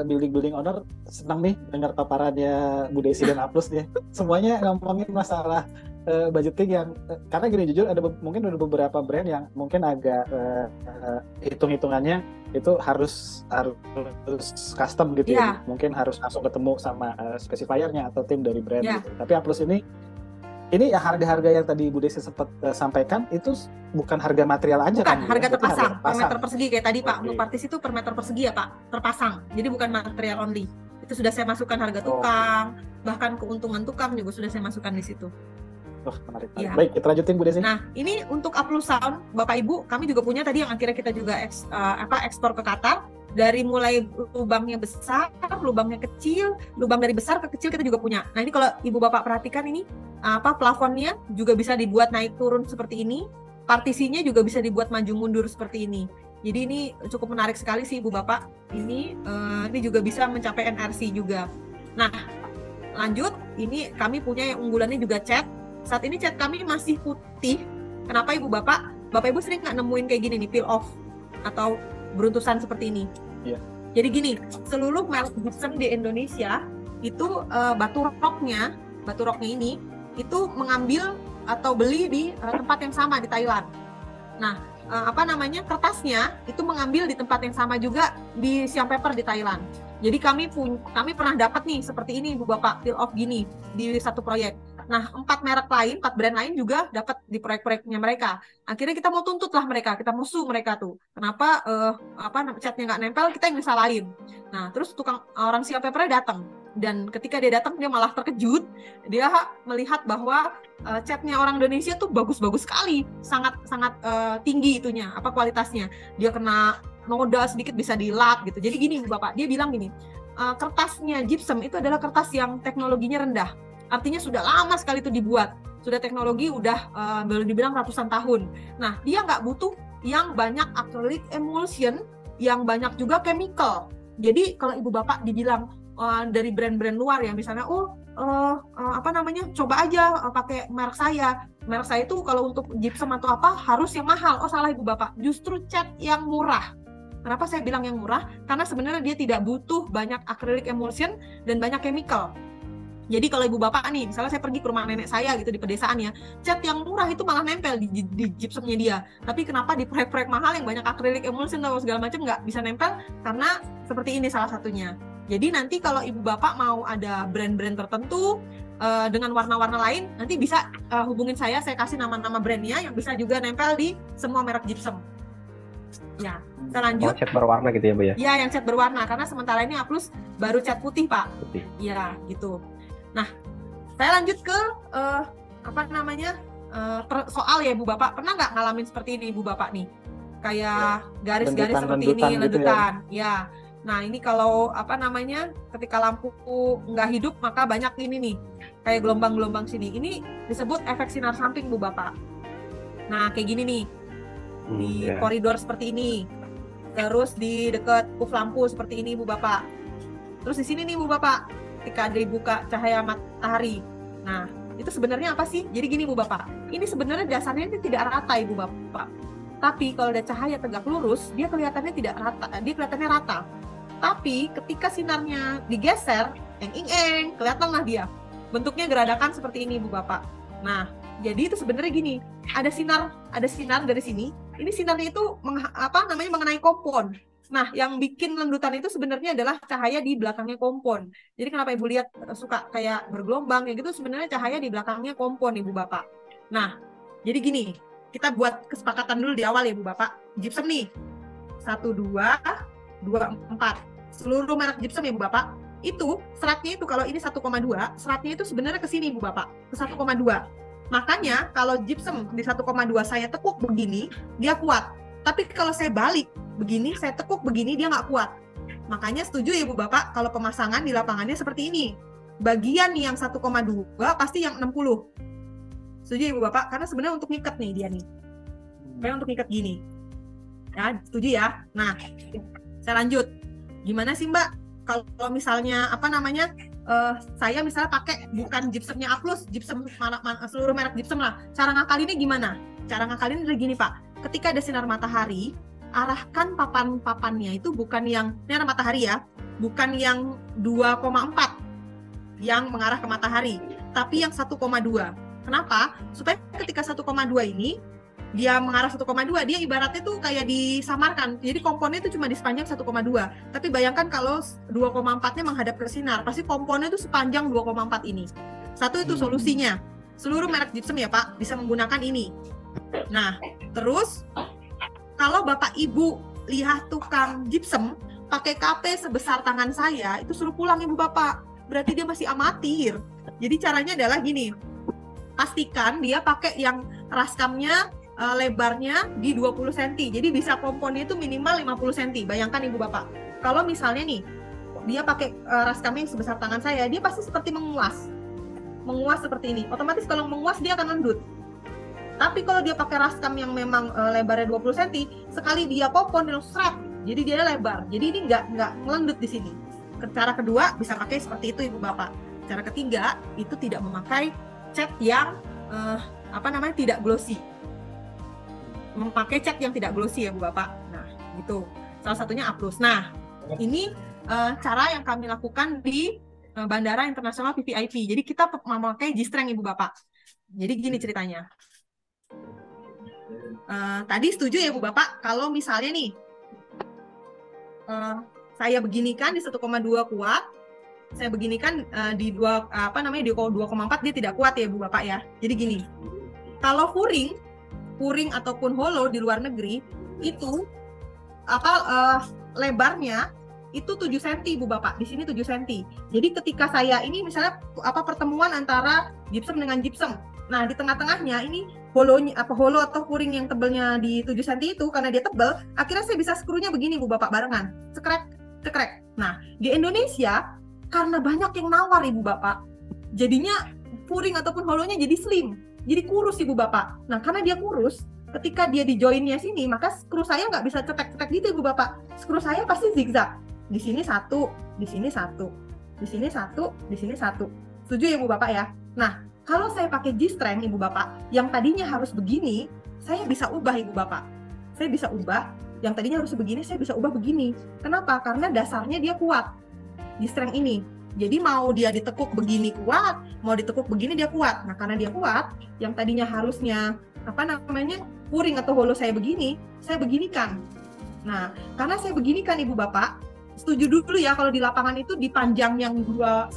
building owner senang nih dengar paparannya Bu Desi dan Aplus nih. Semuanya ngomongin masalah budgeting yang karena gini, jujur mungkin ada beberapa brand yang mungkin agak hitung-hitungannya itu harus custom gitu ya. Mungkin harus langsung ketemu sama specifiernya atau tim dari brand gitu. Tapi Aplus ini ya harga-harga yang tadi Bu Desi sempat sampaikan itu bukan harga material aja. Bukan, kan? harga terpasang, per meter terpasang. persegi kayak tadi Pak. Untuk partis itu per meter persegi ya Pak, terpasang. Jadi bukan material only. Itu sudah saya masukkan harga tukang, bahkan keuntungan tukang juga sudah saya masukkan di situ. Menarik. Ya. Baik, kita lanjutin Bu Desi. Nah, ini untuk Aplus Sound, Bapak Ibu, kami juga punya tadi yang akhirnya kita juga ekspor ke Qatar. Dari mulai lubangnya besar, lubangnya kecil, lubang dari besar ke kecil kita juga punya. Nah, ini kalau Ibu Bapak perhatikan ini, plafonnya juga bisa dibuat naik turun seperti ini. Partisinya juga bisa dibuat maju mundur seperti ini. Jadi ini cukup menarik sekali sih Ibu Bapak. Ini juga bisa mencapai NRC juga. Nah, lanjut, ini kami punya yang unggulannya juga cat. Saat ini cat kami masih putih. Kenapa Ibu Bapak? Bapak Ibu sering nggak nemuin kayak gini nih, peel off atau beruntusan seperti ini. Iya. Jadi gini, seluruh merek gypsum di Indonesia itu batu roknya ini itu mengambil atau beli di tempat yang sama di Thailand. Nah, kertasnya itu mengambil di tempat yang sama juga di Siam Paper di Thailand. Jadi kami pernah dapat nih seperti ini Bu Bapak, peel off gini di satu proyek. Nah, 4 brand lain juga dapat di proyek-proyeknya mereka. Akhirnya kita mau tuntut lah mereka, kita musuh mereka tuh. Kenapa catnya nggak nempel, kita yang disalahin. Nah, terus orang Siam Paper datang. Dan ketika dia datang, dia malah terkejut. Dia melihat bahwa catnya orang Indonesia tuh bagus-bagus sekali, sangat tinggi itunya, kualitasnya. Dia kena noda sedikit bisa dilap gitu. Jadi gini Bapak, dia bilang gini, kertasnya gypsum itu adalah kertas yang teknologinya rendah. Artinya sudah lama sekali itu dibuat, sudah teknologi udah boleh dibilang ratusan tahun. Nah, dia nggak butuh yang banyak acrylic emulsion, yang banyak juga chemical. Jadi kalau Ibu Bapak dibilang dari brand-brand luar ya, misalnya coba aja pakai merek saya. Merek saya itu kalau untuk gypsum atau harus yang mahal. Salah Ibu Bapak, justru cat yang murah. Kenapa saya bilang yang murah? Karena sebenarnya dia tidak butuh banyak acrylic emulsion dan banyak chemical. Jadi kalau Ibu Bapak nih, misalnya saya pergi ke rumah nenek saya gitu di pedesaan ya, cat yang murah itu malah nempel di gypsumnya dia. Tapi kenapa di proyek-proyek mahal yang banyak acrylic emulsion atau segala macam nggak bisa nempel? Karena seperti ini salah satunya. Jadi nanti kalau Ibu Bapak mau ada brand-brand tertentu dengan warna-warna lain, nanti bisa hubungin saya kasih nama-nama brandnya yang bisa juga nempel di semua merek gypsum. Ya, kita lanjut. Cat berwarna gitu ya Bu ya? Iya, yang cat berwarna, karena sementara ini Aplus baru cat putih Pak. Putih. Iya, gitu. Nah, saya lanjut ke soal ya Ibu Bapak. Pernah nggak ngalamin seperti ini Ibu Bapak nih? Kayak garis-garis seperti ini, lendutan. Gitu ya. Nah, ini kalau ketika lampu nggak hidup, maka banyak ini nih, kayak gelombang-gelombang sini. Ini disebut efek sinar samping Bu Bapak. Nah, kayak gini nih, di koridor seperti ini. Terus di dekat puff lampu seperti ini Bu Bapak. Terus di sini nih Bu Bapak, ketika dibuka cahaya matahari. Nah, itu sebenarnya apa sih? Jadi gini Bu Bapak, ini sebenarnya dasarnya ini tidak rata Ibu Bapak. Tapi kalau ada cahaya tegak lurus, dia kelihatannya tidak rata, dia kelihatannya rata. Tapi ketika sinarnya digeser, kelihatanlah dia. Bentuknya geradakan seperti ini Bu Bapak. Nah, jadi itu sebenarnya gini, ada sinar dari sini. Ini sinarnya itu mengenai kompon. Nah, yang bikin lendutan itu sebenarnya adalah cahaya di belakangnya kompon. Jadi kenapa Ibu lihat suka kayak bergelombang ya gitu, sebenarnya cahaya di belakangnya kompon Ibu Bapak. Nah, jadi gini, kita buat kesepakatan dulu di awal ya Ibu Bapak. Gypsum nih, 1, 2, 4. Seluruh merek gypsum ya Ibu Bapak, itu seratnya itu kalau ini 1,2, seratnya itu sebenarnya ke sini Ibu Bapak, ke 1,2. Makanya kalau gypsum di 1,2 saya tekuk begini, dia kuat. Tapi kalau saya balik begini, saya tekuk begini, dia nggak kuat. Makanya setuju ya Bu Bapak, kalau pemasangan di lapangannya seperti ini. Bagian yang 1,2 pasti yang 60. Setuju ya Bu Bapak? Karena sebenarnya untuk ngikat nih dia nih. Kayak untuk ngikat gini. Ya, setuju ya? Nah, saya lanjut. Gimana sih Mbak? Kalau misalnya saya misalnya pakai bukan gypsumnya Aplus, gypsum seluruh merek gypsum lah. Cara ngakalinnya gimana? Cara ngakalinnya adalah gini Pak. Ketika ada sinar matahari, arahkan papan-papannya itu bukan yang, ini ada matahari ya, bukan yang 2,4 yang mengarah ke matahari, tapi yang 1,2. Kenapa? Supaya ketika 1,2 ini dia mengarah 1,2, dia ibaratnya tuh kayak disamarkan. Jadi komponnya itu cuma di sepanjang 1,2. Tapi bayangkan kalau 2,4-nya menghadap ke sinar, pasti komponnya itu sepanjang 2,4 ini. Satu itu solusinya. Seluruh merek gypsum ya Pak bisa menggunakan ini. Nah, terus kalau Bapak Ibu lihat tukang gypsum pakai KP sebesar tangan saya, itu suruh pulang Ibu Bapak. Berarti dia masih amatir. Jadi caranya adalah gini. Pastikan dia pakai yang raskamnya lebarnya di 20 cm. Jadi bisa komponnya itu minimal 50 cm. Bayangkan Ibu Bapak. Kalau misalnya nih, dia pakai raskamnya yang sebesar tangan saya, dia pasti seperti menguas. Menguas seperti ini. Otomatis kalau menguas dia akan lendut. Tapi kalau dia pakai raskam yang memang lebarnya 20 cm, sekali dia kompon dia strap. Jadi dia lebar. Jadi ini nggak ngelendut di sini. Cara kedua bisa pakai seperti itu Ibu Bapak. Cara ketiga itu tidak memakai cat yang tidak glossy. Memakai cat yang tidak glossy ya Bu Bapak. Nah, gitu. Salah satunya A+. Nah, ini cara yang kami lakukan di Bandara Internasional VVIP. Jadi kita memakai G-Strength Ibu Bapak. Jadi gini ceritanya. Tadi setuju ya Bu Bapak kalau misalnya nih saya beginikan di 1,2 kuat, saya beginikan di 2,4 dia tidak kuat ya Bu Bapak ya. Jadi gini. Kalau puring ataupun hollow di luar negeri itu lebarnya itu 7 cm Bu Bapak, di sini 7 cm. Jadi ketika saya ini misalnya pertemuan antara gypsum dengan gypsum. Nah, di tengah-tengahnya ini hollow atau puring yang tebelnya di 7 cm itu karena dia tebel, akhirnya saya bisa skrunya begini Bu Bapak barengan. Cekrek. Nah, di Indonesia karena banyak yang nawar Ibu Bapak, jadinya puring ataupun hollownya jadi slim. Jadi kurus Ibu Bapak. Nah, karena dia kurus, ketika dia di joinnya sini, maka skru saya nggak bisa cetek-cetek gitu Ibu Bapak. Skru saya pasti zigzag. Di sini satu, di sini satu, di sini satu, di sini satu. Setuju ya Ibu Bapak ya? Nah, kalau saya pakai G-Strength Ibu Bapak, yang tadinya harus begini, saya bisa ubah Ibu Bapak. Saya bisa ubah, yang tadinya harus begini, saya bisa ubah begini. Kenapa? Karena dasarnya dia kuat. G-Strength ini. Jadi mau dia ditekuk begini kuat, mau ditekuk begini dia kuat. Nah, karena dia kuat, yang tadinya harusnya puring atau hollow saya beginikan. Nah, karena saya beginikan Ibu Bapak, setuju dulu ya kalau di lapangan itu di panjang yang 1,2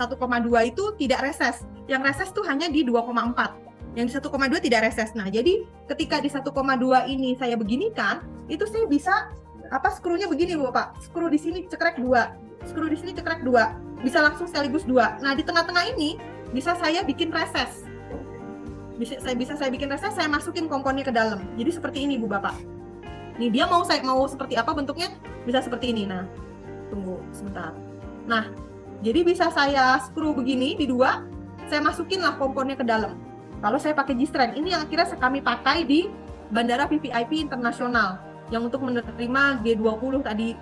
itu tidak reses. Yang reses tuh hanya di 2,4. Yang di 1,2 tidak reses. Nah, jadi ketika di 1,2 ini saya beginikan, itu saya bisa skrunya begini Bu Bapak. Skru di sini cekrek 2. Skru di sini cekrek 2. Bisa langsung sekaligus 2. Nah, di tengah-tengah ini bisa saya bikin reses. Bisa saya bikin reses, saya masukin komponnya ke dalam. Jadi seperti ini Bu Bapak. Nih dia mau seperti apa bentuknya? Bisa seperti ini. Nah, tunggu sebentar. Nah, jadi bisa saya skru begini di 2, saya masukin lah komponnya ke dalam. Kalau saya pakai G-Strength, ini yang akhirnya kami pakai di Bandara VVIP Internasional yang untuk menerima G20 tadi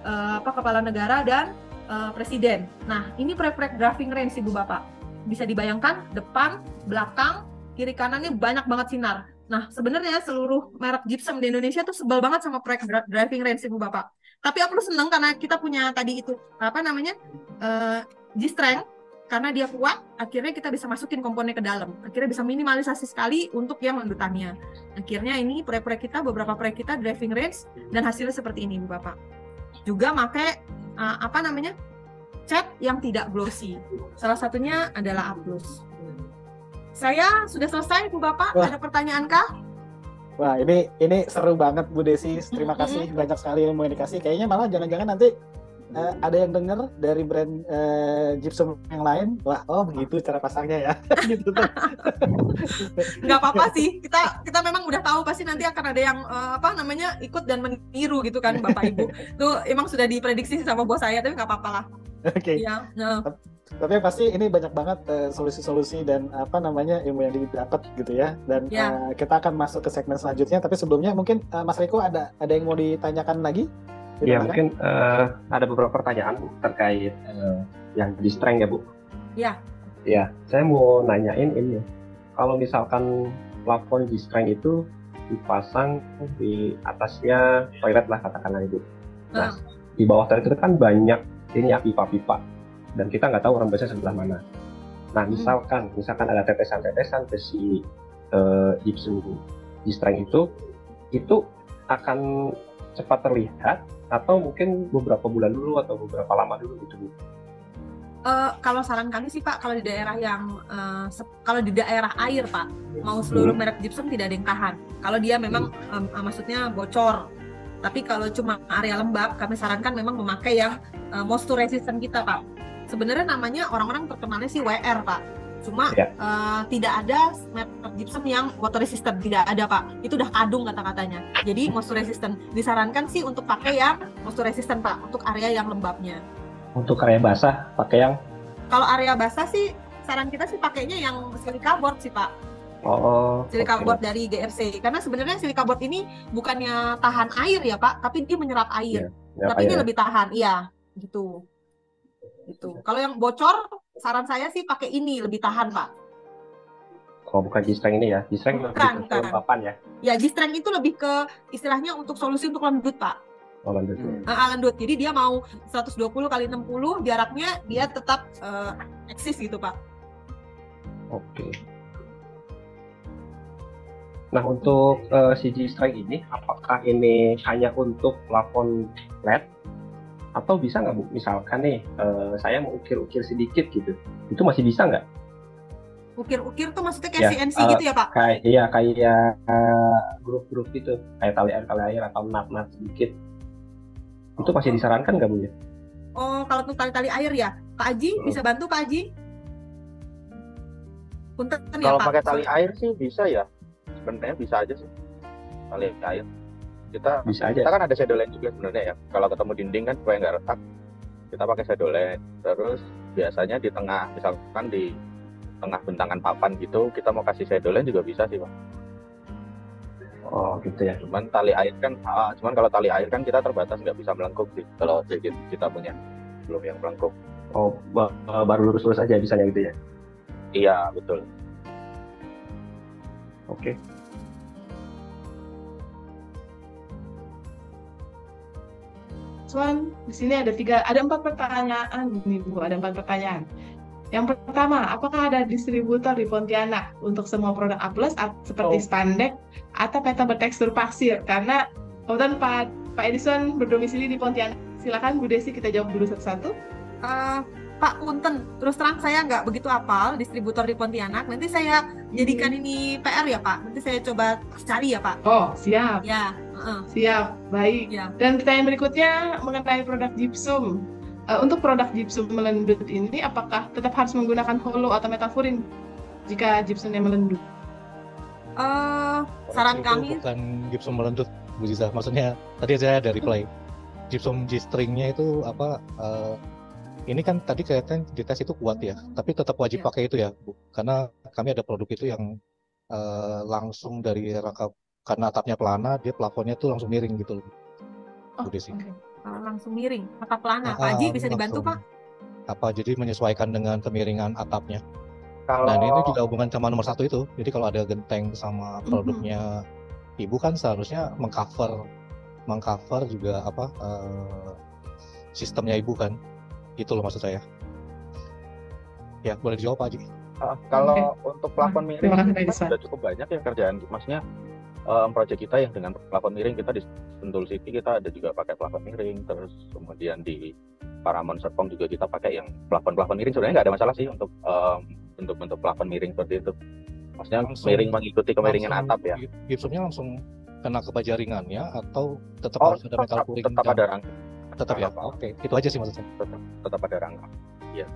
kepala negara dan presiden. Nah, ini proyek driving range Ibu Bapak. Bisa dibayangkan depan, belakang, kiri kanannya banyak banget sinar. Nah, sebenarnya seluruh merek gypsum di Indonesia tuh sebel banget sama proyek driving range Ibu Bapak. Tapi aku seneng karena kita punya tadi itu G-Strength, karena dia kuat, akhirnya kita bisa masukin komponnya ke dalam. Akhirnya bisa minimalisasi sekali untuk yang lendutannya. Akhirnya ini beberapa proyek kita driving range dan hasilnya seperti ini Ibu Bapak. Juga pakai cat yang tidak glossy. Salah satunya adalah A+. Saya sudah selesai Bu Bapak. Wah. Ada pertanyaan kah? Wah, ini seru banget Bu Desi. Terima kasih banyak sekali yang mau dikasih. Kayaknya malah jangan-jangan nanti ada yang dengar dari brand gypsum yang lain. Wah, begitu cara pasangnya ya. Gitu tuh. Nggak apa-apa sih. Kita memang udah tahu pasti nanti akan ada yang ikut dan meniru gitu kan Bapak Ibu. Itu emang sudah diprediksi sama bos saya, tapi nggak apa-apa lah. Oke. Ya, Tapi pasti ini banyak banget solusi-solusi dan ilmu yang didapat gitu ya. Dan kita akan masuk ke segmen selanjutnya. Tapi sebelumnya mungkin Mas Riko ada yang mau ditanyakan lagi? Ya, mungkin ada beberapa pertanyaan terkait yang G-Strength ya Bu. Ya. Ya, saya mau nanyain ini. Kalau misalkan plafon G-Strength itu dipasang di atasnya toilet lah katakanlah itu. Nah, di bawah toilet itu kan banyak ini ya pipa-pipa dan kita nggak tahu rembesnya sebelah mana. Nah, misalkan ada tetesan-tetesan ke si gypsum G-string itu akan cepat terlihat atau mungkin beberapa bulan dulu atau beberapa lama dulu gitu Bu? Kalau saran kami sih Pak, kalau di daerah kalau di daerah air Pak, mau seluruh merek gypsum tidak ada yang tahan. Kalau dia memang maksudnya bocor. Tapi kalau cuma area lembab, kami sarankan memang memakai yang moisture resistant kita Pak. Sebenarnya namanya orang-orang terkenalnya sih WR Pak. Cuma tidak ada merek gypsum yang water resistant, tidak ada Pak. Itu udah kadung kata-katanya. Jadi moisture resistant. Disarankan sih untuk pakai yang moisture resistant Pak, untuk area yang lembabnya. Untuk area basah pakai yang? Kalau area basah sih saran kita sih pakainya yang silica board sih Pak. Silica board dari GRC. Karena sebenarnya silica board ini bukannya tahan air ya Pak, tapi dia menyerap air. Tapi ini lebih tahan, iya gitu. Gitu. Kalau yang bocor, saran saya sih pakai ini lebih tahan Pak. Oh, bukan G-string ini ya? G-string lebih ke kelembapan ya? Ya, G-string itu lebih ke istilahnya untuk solusi untuk lembut Pak. Lembut. Lembut. Jadi dia mau 120 kali 60 jaraknya dia tetap eksis gitu Pak. Oke. Nah, untuk si G-string ini apakah ini hanya untuk plafon LED atau bisa nggak Bu? Misalkan nih saya mau ukir-ukir sedikit gitu, itu masih bisa nggak? Ukir-ukir tuh maksudnya kayak CNC gitu ya Pak? Kayak grup-grup gitu, kayak tali air atau nat-nat sedikit. Itu masih disarankan nggak Bu ya? Oh, kalau untuk tali-tali air ya, Pak Aji bisa bantu Pak Aji? Punten ya Kalau Pak. pakai tali air sih bisa ya, sebenarnya bisa aja sih tali air. Kita kan ada shadow line juga sebenarnya ya. Kalau ketemu dinding kan supaya nggak retak, kita pakai shadow line. Terus biasanya di tengah, misalkan di tengah bentangan papan gitu, kita mau kasih shadow line juga bisa sih Pak. Oh gitu ya. Cuman kalau tali air kan kita terbatas, nggak bisa melengkung sih. Kalau kita punya belum yang melengkung. Oh, baru lurus-lurus aja bisanya gitu ya? Iya betul. Oke. Swan, di sini ada 4 pertanyaan nih Bu, ada 4 pertanyaan. Yang pertama, apakah ada distributor di Pontianak untuk semua produk A+ seperti spandek atau peta bertekstur pasir? Karena kebetulan Pak Edison berdomisili di Pontianak. Silakan Bu Desi, kita jawab dulu satu-satu. Pak punten, terus terang saya nggak begitu hafal distributor di Pontianak. Nanti saya jadikan ini PR ya Pak. Nanti saya coba cari ya Pak. Oh siap. Ya. Siap, baik. Ya. Dan pertanyaan berikutnya mengenai produk gypsum. Untuk produk gypsum melendut ini, apakah tetap harus menggunakan hollow atau metafurin jika gypsumnya melendut? Saran kami bukan gypsum melendut, Bu Ziza. Maksudnya tadi saya ada reply. Gypsum G-stringnya itu apa? Ini kan tadi kelihatan di tes itu kuat ya, tapi tetap wajib pakai itu ya, Bu. Karena kami ada produk itu yang langsung dari rangka, karena atapnya pelana, dia plafonnya tuh langsung miring gitu, Bu Desi. Okay. Langsung miring, atap pelana. Pak Haji bisa dibantu Pak? Jadi menyesuaikan dengan kemiringan atapnya. Kalau... Dan ini juga hubungan sama nomor 1 itu. Jadi kalau ada genteng sama produknya Ibu kan seharusnya mengcover juga apa sistemnya Ibu kan. Itu loh maksud saya. Ya boleh dijawab Pak Haji. Kalau untuk plafon miring sudah cukup banyak ya kerjaan, maksudnya proyek kita yang dengan plafon miring, kita di Sentul City kita ada juga pakai plafon miring, terus kemudian di Paramount Serpong juga kita pakai yang plafon miring. Sebenarnya nggak ada masalah sih untuk bentuk plafon miring seperti itu. Maksudnya miring mengikuti kemiringan atap ya. Gypsumnya langsung kena ke baja ringannya atau tetap harus ada metal puring? Tetap ada rangka. Tetap ya. Oke, itu aja sih maksudnya. Tetap ada rangka. Iya.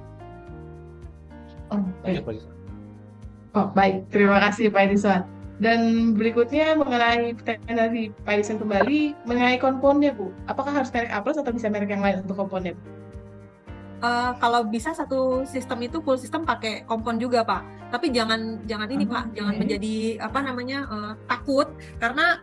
Baik, terima kasih Pak Edison. Dan berikutnya mengenai pertanyaan dari Pak Edison kembali mengenai komponnya Bu. Apakah harus merek A+ atau bisa merek yang lain untuk komponnya Bu? Kalau bisa satu sistem itu full sistem pakai kompon juga Pak. Tapi jangan ini Pak, jangan menjadi takut, karena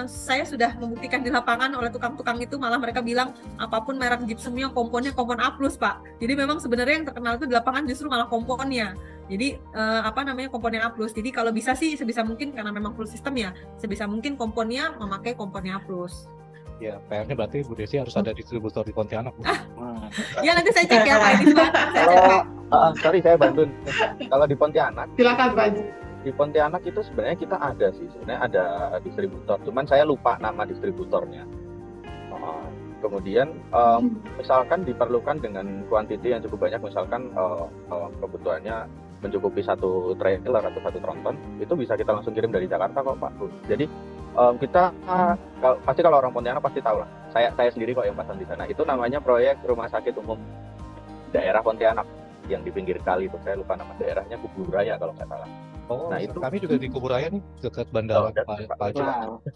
saya sudah membuktikan di lapangan oleh tukang-tukang itu, malah mereka bilang apapun merek gypsumnya komponnya kompon A+ Pak. Jadi memang sebenarnya yang terkenal itu di lapangan justru malah komponnya. Jadi apa namanya komponen A+. Jadi kalau bisa sih sebisa mungkin karena memang full system ya, sebisa mungkin komponnya memakai komponen A+. Ya, PR-nya berarti Bu Desi harus ada distributor di Pontianak, Bu. Ya nanti saya cek ya Pak Edison. Saya cek Pak. Sorry saya bantu. Kalau di Pontianak, Silakan Pak. di Pontianak itu sebenarnya kita ada sih, sebenarnya ada distributor. Cuman saya lupa nama distributornya. Kemudian misalkan diperlukan dengan kuantiti yang cukup banyak, misalkan kebutuhannya mencukupi satu trailer atau satu tronton, itu bisa kita langsung kirim dari Jakarta kok Pak. Jadi kita pasti kalau orang Pontianak pasti tahu lah. Saya sendiri kok yang pasang di sana. Itu namanya proyek Rumah Sakit Umum Daerah Pontianak yang di pinggir kali itu. Saya lupa nama daerahnya, Kuburaya kalau nggak salah. Oh, Nah, itu kami juga di Kuburaya nih, dekat bandara Pak Haji.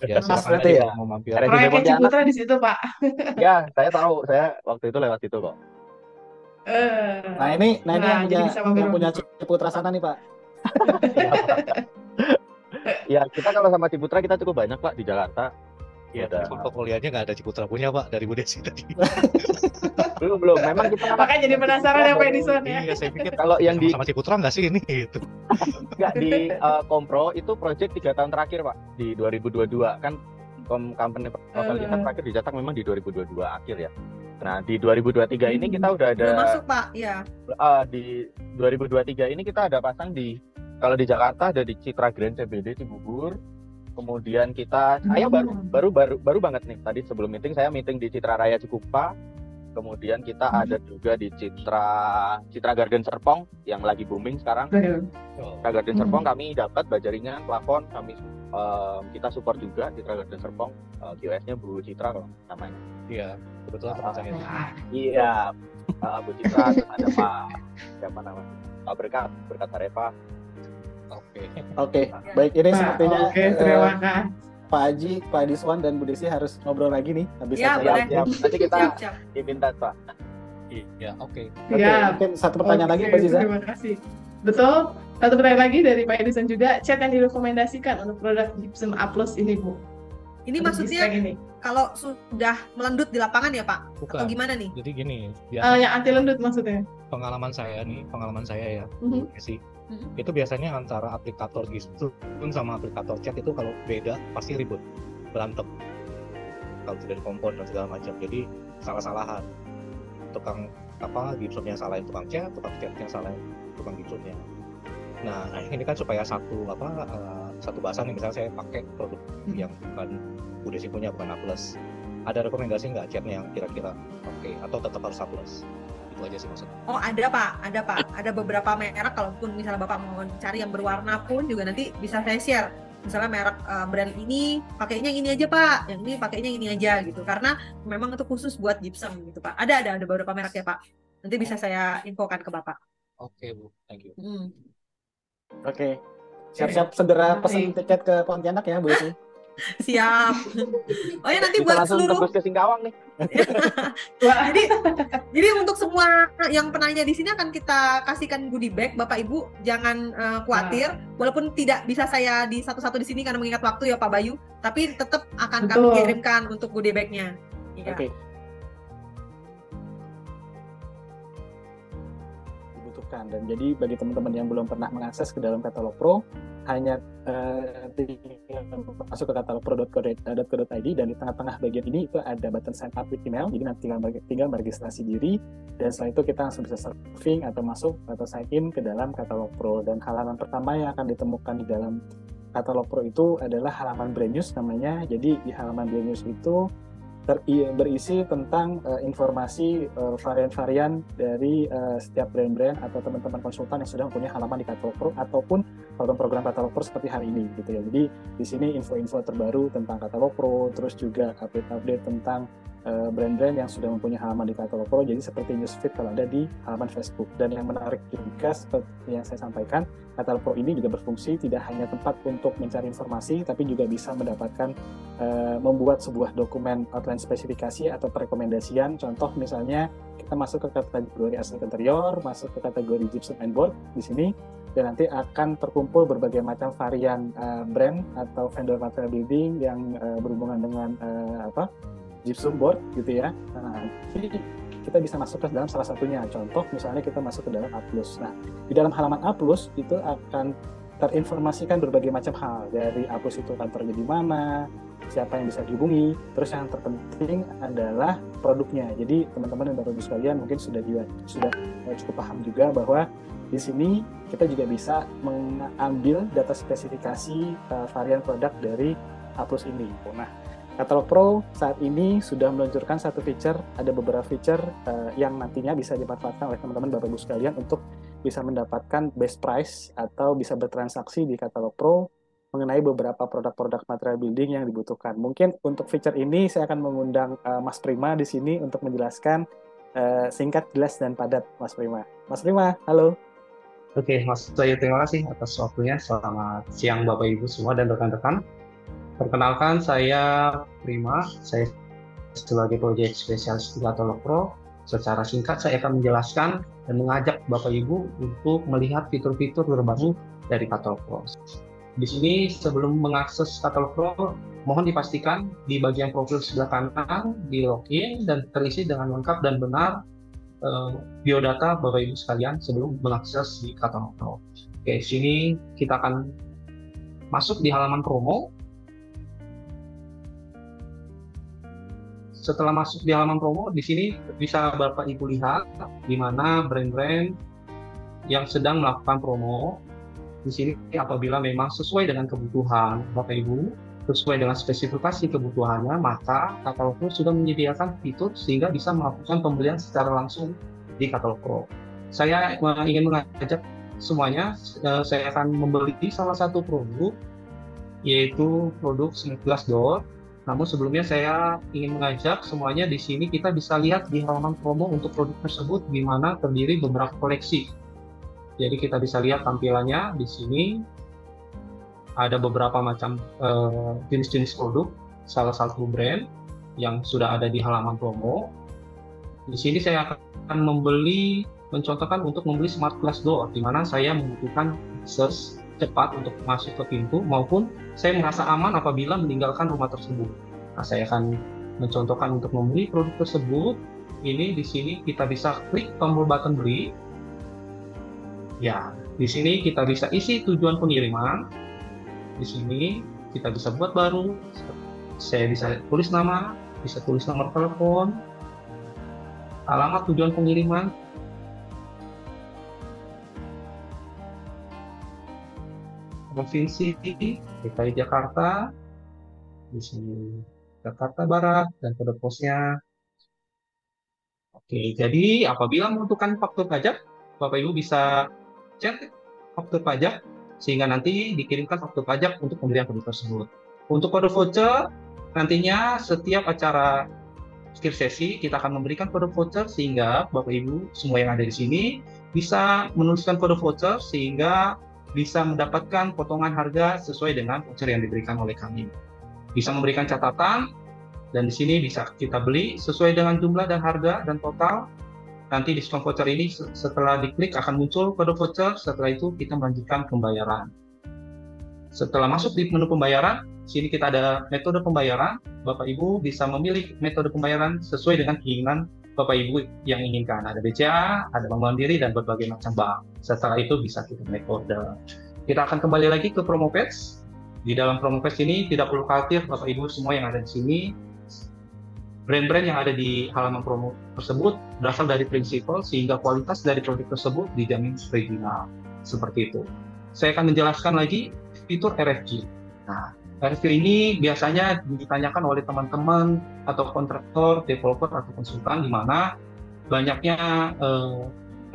Ya, Pas silakan berarti aja ya. kalau mau mampir. Ada Proyeknya Pontianak. Ciputra di situ Pak. Ya, saya tahu. Saya waktu itu lewat situ kok. Nah ini Nah, jadi bisa mampir. yang punya Ciputra sana nih Pak. Ya, kita kalau sama Ciputra kita cukup banyak Pak di Jakarta. Ya, Udah. tapi portfolionya nggak ada Ciputra punya, Pak, dari Bu Desi tadi. Belum. Memang kita Makanya jadi penasaran ya Pak Edison ya. Iya, saya pikir kalau yang di sama Ciputra nggak sih ini gitu. nggak di Kompro itu project 3 tahun terakhir Pak, di 2022 kan company profile kita terakhir dicetak memang di 2022 akhir ya. Nah di 2023 ini kita udah ada Belum masuk Pak, ya. di 2023 ini kita ada pasang di, kalau di Jakarta ada di Citra Grand CBD Cibubur. Kemudian saya baru banget nih, tadi sebelum meeting saya meeting di Citra Raya Cikupa. Kemudian kita ada juga di Citra Garden Serpong yang lagi booming sekarang. Citra Garden Serpong kami dapat bajaringan, plafon, kami kita support juga Citra Garden Serpong, QS-nya Bu Citra kalau namanya. Iya, kebetulan teman saya. Iya, Bu Citra, terus ada Pak siapa namanya? Pak Berkat Sarefa. Oke, baik ini sepertinya Oke, terima kasih. Pak Haji, Pak Adiswan dan Bu Desi harus ngobrol lagi nih habis Ya, acara. boleh. Nanti kita Siap. diminta Pak. Iya, oke. Oke, Ya. mungkin satu pertanyaan lagi Mbak Ziza. Terima kasih. Betul. Satu pertanyaan lagi dari Pak Edison juga, cat yang direkomendasikan untuk produk Gypsum A+ ini Bu. Ini Untuk maksudnya di-spec ini. kalau sudah melendut di lapangan ya Pak? Bukan. Atau gimana nih? Jadi gini, biasanya Yang anti lendut maksudnya. pengalaman saya ya, Mhm. Bu Desi. Itu biasanya antara aplikator Gypsum sama aplikator cat itu kalau beda pasti ribut, berantem. Kalau tidak kompon dan segala macam. Jadi salah-salahan. Tukang Gypsumnya salahin tukang catnya salahin tukang Gypsumnya. Nah, ini kan supaya satu bahasan nih, misalnya saya pakai produk yang bukan Bu Desi punya, bukan A+. Ada rekomendasi nggak catnya yang kira-kira oke atau tetap harus A+? Itu aja sih maksudnya. Oh ada Pak. Ada beberapa merek, kalaupun misalnya Bapak mau cari yang berwarna pun juga nanti bisa saya share. Misalnya merek brand ini pakainya yang ini aja Pak, yang ini pakainya yang ini aja gitu. Karena memang itu khusus buat gypsum gitu Pak. Ada beberapa merek ya Pak. Nanti bisa saya infokan ke Bapak. Oke, Bu, thank you. Oke. Siap-siap segera pesan tiket ke Pontianak ya Bu Desi. Siap. Oh ya nanti Bisa buat langsung seluruh. tembus ke Singkawang nih. Jadi untuk semua yang penanya di sini akan kita kasihkan goodie bag, Bapak Ibu jangan khawatir, walaupun tidak bisa saya di satu-satu di sini karena mengingat waktu ya Pak Bayu, tapi tetap akan kami Betul. kirimkan untuk goodie bag-nya. Iya. Oke. Dibutuhkan, dan jadi bagi teman-teman yang belum pernah mengakses ke dalam katalog Pro, hanya masuk ke katalog pro.co.id, dan di tengah-tengah bagian ini itu ada button sign up with email, jadi nanti tinggal meregistrasi diri, dan setelah itu kita langsung bisa surfing atau masuk atau sign in ke dalam katalog Pro. Dan halaman pertama yang akan ditemukan di dalam katalog Pro itu adalah halaman brand news namanya. Jadi di halaman brand news itu berisi tentang informasi varian-varian dari setiap brand-brand atau teman-teman konsultan yang sudah mempunyai halaman di katalog Pro ataupun program-program katalog Pro seperti hari ini gitu ya. Jadi di sini info-info terbaru tentang katalog Pro, terus juga update-update tentang brand-brand yang sudah mempunyai halaman di katalog Pro. Jadi seperti newsfeed kalau ada di halaman Facebook. Dan yang menarik juga seperti yang saya sampaikan, katalog Pro ini juga berfungsi tidak hanya tempat untuk mencari informasi, tapi juga bisa mendapatkan membuat sebuah dokumen outline spesifikasi atau perekomendasian. Contoh misalnya kita masuk ke kategori asli interior, masuk ke kategori gypsum and board di sini, dan nanti akan terkumpul berbagai macam varian brand atau vendor material building yang berhubungan dengan gypsum board gitu ya. Nah, nanti kita bisa masuk ke dalam salah satunya. Contoh misalnya kita masuk ke dalam A+. Nah, di dalam halaman A+, itu akan terinformasikan berbagai macam hal. Dari A+ itu kantornya di mana, siapa yang bisa dihubungi, terus yang terpenting adalah produknya. Jadi teman-teman dan Bapak Ibu sekalian mungkin sudah cukup paham juga bahwa di sini kita juga bisa mengambil data spesifikasi varian produk dari A+ ini. Nah, Katalog Pro saat ini sudah meluncurkan satu feature, ada beberapa feature yang nantinya bisa dimanfaatkan oleh teman-teman Bapak Ibu sekalian untuk bisa mendapatkan best price atau bisa bertransaksi di Katalog Pro mengenai beberapa produk-produk material building yang dibutuhkan. Mungkin untuk feature ini saya akan mengundang Mas Prima di sini untuk menjelaskan singkat, jelas, dan padat, Mas Prima. Mas Prima, halo. Oke, Mas Bayu, terima kasih atas waktunya. Selamat siang Bapak Ibu semua dan rekan-rekan. Perkenalkan, saya Prima. Saya sebagai project spesialis di Katalog Pro. Secara singkat, saya akan menjelaskan dan mengajak Bapak Ibu untuk melihat fitur-fitur terbaru dari Katalog Pro. Di sini, sebelum mengakses Katalog Pro, mohon dipastikan di bagian profil sebelah kanan di login dan terisi dengan lengkap dan benar biodata Bapak Ibu sekalian sebelum mengakses di Katalog Pro. Oke, sini kita akan masuk di halaman promo. Setelah masuk di halaman promo, di sini bisa Bapak Ibu lihat di mana brand-brand yang sedang melakukan promo. Di sini apabila memang sesuai dengan kebutuhan Bapak Ibu, sesuai dengan spesifikasi kebutuhannya, maka Katalog Pro sudah menyediakan fitur sehingga bisa melakukan pembelian secara langsung di Katalog Pro. Saya ingin mengajak semuanya, saya akan membeli salah satu produk, yaitu produk Smart Glass Door. Namun sebelumnya saya ingin mengajak semuanya di sini kita bisa lihat di halaman promo untuk produk tersebut di mana terdiri beberapa koleksi. Jadi kita bisa lihat tampilannya di sini ada beberapa macam jenis-jenis produk, salah satu brand yang sudah ada di halaman promo. Di sini saya akan mencontohkan untuk membeli Smart Glass Door, di mana saya membutuhkan akses cepat untuk masuk ke pintu maupun saya merasa aman apabila meninggalkan rumah tersebut. Nah, saya akan mencontohkan untuk membeli produk tersebut. Ini di sini kita bisa klik tombol button beli. Ya, di sini kita bisa isi tujuan pengiriman. Di sini kita bisa buat baru. Saya bisa tulis nama, bisa tulis nomor telepon, alamat tujuan pengiriman. Provinsi DKI Jakarta, di sini Jakarta Barat dan kode posnya. Oke, jadi apabila membutuhkan faktur pajak, Bapak Ibu bisa cek faktur pajak sehingga nanti dikirimkan faktur pajak untuk pembelian produk tersebut. Untuk kode voucher, nantinya setiap acara akhir sesi kita akan memberikan kode voucher sehingga Bapak Ibu semua yang ada di sini bisa menuliskan kode voucher sehingga bisa mendapatkan potongan harga sesuai dengan voucher yang diberikan oleh kami. Bisa memberikan catatan, dan di sini bisa kita beli sesuai dengan jumlah dan harga dan total. Nanti diskon voucher ini setelah diklik akan muncul kode voucher, setelah itu kita melanjutkan pembayaran. Setelah masuk di menu pembayaran, sini kita ada metode pembayaran. Bapak Ibu bisa memilih metode pembayaran sesuai dengan keinginan Bapak Ibu yang inginkan. Ada BCA, ada Bank Mandiri, dan berbagai macam bank. Setelah itu bisa kita make order. Kita akan kembali lagi ke promo page. Di dalam promo page ini tidak perlu khawatir Bapak Ibu semua yang ada di sini. Brand-brand yang ada di halaman promo tersebut berasal dari prinsipal sehingga kualitas dari produk tersebut dijamin original. Seperti itu. Saya akan menjelaskan lagi fitur RFQ. Nah, RFQ ini biasanya ditanyakan oleh teman-teman atau kontraktor, developer, atau konsultan di mana banyaknya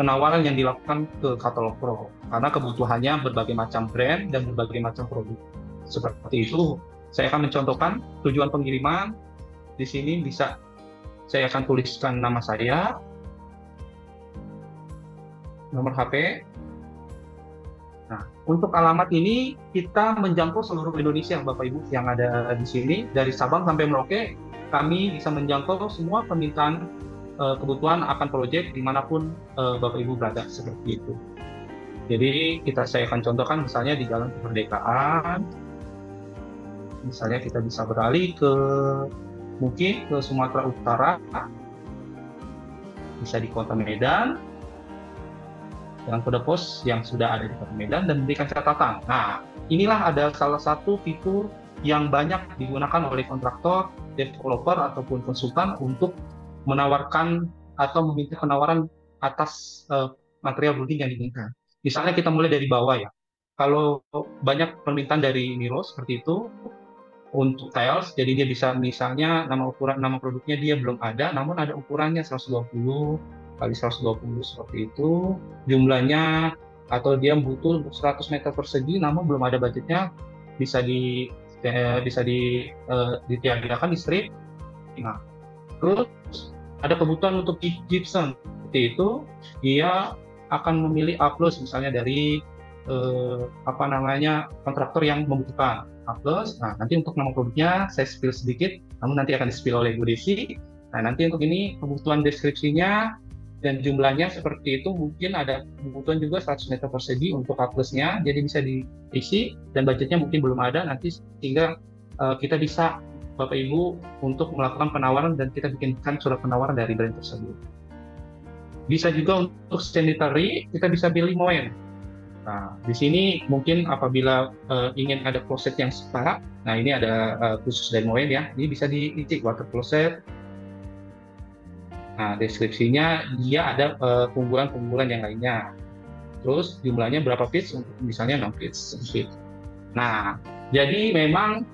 penawaran yang dilakukan ke Katalog Pro karena kebutuhannya berbagai macam brand dan berbagai macam produk. Seperti itu, saya akan mencontohkan tujuan pengiriman. Di sini bisa saya akan tuliskan nama saya, nomor HP. Nah, untuk alamat ini kita menjangkau seluruh Indonesia, Bapak Ibu yang ada di sini, dari Sabang sampai Merauke. Kami bisa menjangkau semua permintaan kebutuhan akan proyek dimanapun Bapak Ibu berada, seperti itu. Jadi saya akan contohkan misalnya di Jalan Kemerdekaan, misalnya kita bisa beralih ke mungkin ke Sumatera Utara. bisa di Kota Medan, dengan kode pos yang sudah ada di Kota Medan, dan memberikan catatan. Nah, inilah ada salah satu fitur yang banyak digunakan oleh kontraktor, developer, ataupun konsultan untuk menawarkan atau meminta penawaran atas material building yang diinginkan. Misalnya kita mulai dari bawah ya. Kalau banyak permintaan dari Miro seperti itu, untuk tiles, jadi dia bisa misalnya nama produknya dia belum ada, namun ada ukurannya 120 kali 120 seperti itu, jumlahnya, atau dia butuh untuk 100 meter persegi, namun belum ada budgetnya, bisa ditiadakan di strip. Nah, terus ada kebutuhan untuk gypsum seperti itu, dia akan memilih A+ misalnya dari kontraktor yang membutuhkan A+. Nah, nanti untuk nama produknya saya spill sedikit, namun nanti akan di-spill oleh Bu Desi. Nah, nanti untuk ini kebutuhan deskripsinya dan jumlahnya seperti itu, mungkin ada kebutuhan juga 100 meter persegi untuk A+-nya, jadi bisa diisi, dan budgetnya mungkin belum ada, nanti sehingga kita bisa Bapak Ibu untuk melakukan penawaran dan kita bikinkan surat penawaran dari brand tersebut. Bisa juga untuk sanitary, kita bisa pilih Moen. Nah, di sini mungkin apabila ingin ada closet yang setara, nah ini ada khusus dari Moen ya, ini bisa diisi water closet. Nah, deskripsinya dia ada keunggulan-keunggulan yang lainnya. Terus jumlahnya berapa feet, misalnya 6 feet. Nah, jadi memang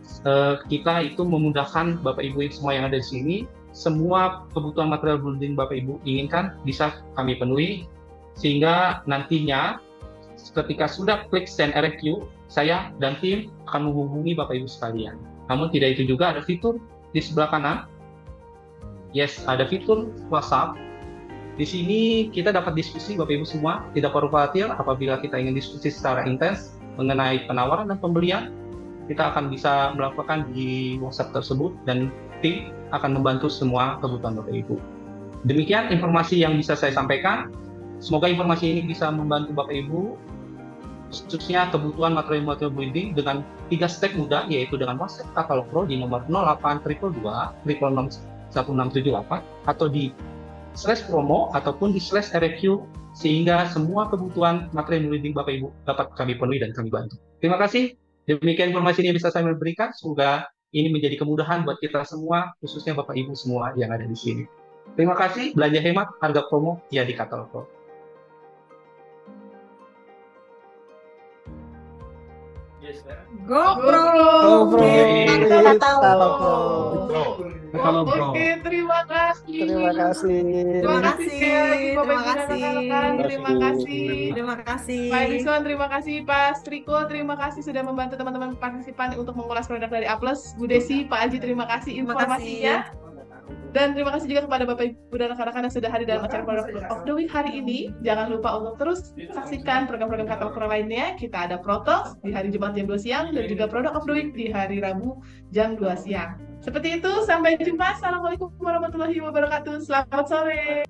kita itu memudahkan Bapak Ibu semua yang ada di sini, semua kebutuhan material building Bapak Ibu inginkan bisa kami penuhi, sehingga nantinya ketika sudah klik send RFQ, saya dan tim akan menghubungi Bapak Ibu sekalian. Namun tidak itu juga, ada fitur di sebelah kanan. Yes, ada fitur WhatsApp. Di sini kita dapat diskusi Bapak Ibu semua, tidak perlu khawatir apabila kita ingin diskusi secara intens mengenai penawaran dan pembelian, kita akan bisa melakukan di WhatsApp tersebut dan tim akan membantu semua kebutuhan Bapak Ibu. Demikian informasi yang bisa saya sampaikan. Semoga informasi ini bisa membantu Bapak Ibu, khususnya kebutuhan material building dengan 3 step mudah, yaitu dengan WhatsApp Katalog Pro di nomor 0822 1678 atau di /promo ataupun di /RFQ, sehingga semua kebutuhan material building Bapak Ibu dapat kami penuhi dan kami bantu. Terima kasih. Demikian informasi ini yang bisa saya berikan. Semoga ini menjadi kemudahan buat kita semua, khususnya Bapak Ibu semua yang ada di sini. Terima kasih. Belanja hemat, harga promo ya di Katalog Pro. GoPro. Oke, terima kasih. Terima kasih. Terima kasih sekali lagi Bapak Ibu dan Terima rekan-rekan. Terima kasih. Terima kasih. Pak Edison, terima kasih. Pak Striko, terima kasih sudah membantu teman-teman partisipan untuk mengulas produk dari A+. Bu Desi, Pak Aji, terima kasih informasinya. Dan terima kasih juga kepada Bapak Ibu dan rekan-rekan yang sudah hadir dalam acara Product of the Week hari ini. Jangan lupa untuk terus saksikan program-program Katalog Pro lainnya. Kita ada Pro Talks di hari Jumat jam 2 siang dan juga Product of the Week di hari Rabu jam 2 siang. Seperti itu, sampai jumpa. Assalamualaikum warahmatullahi wabarakatuh. Selamat sore.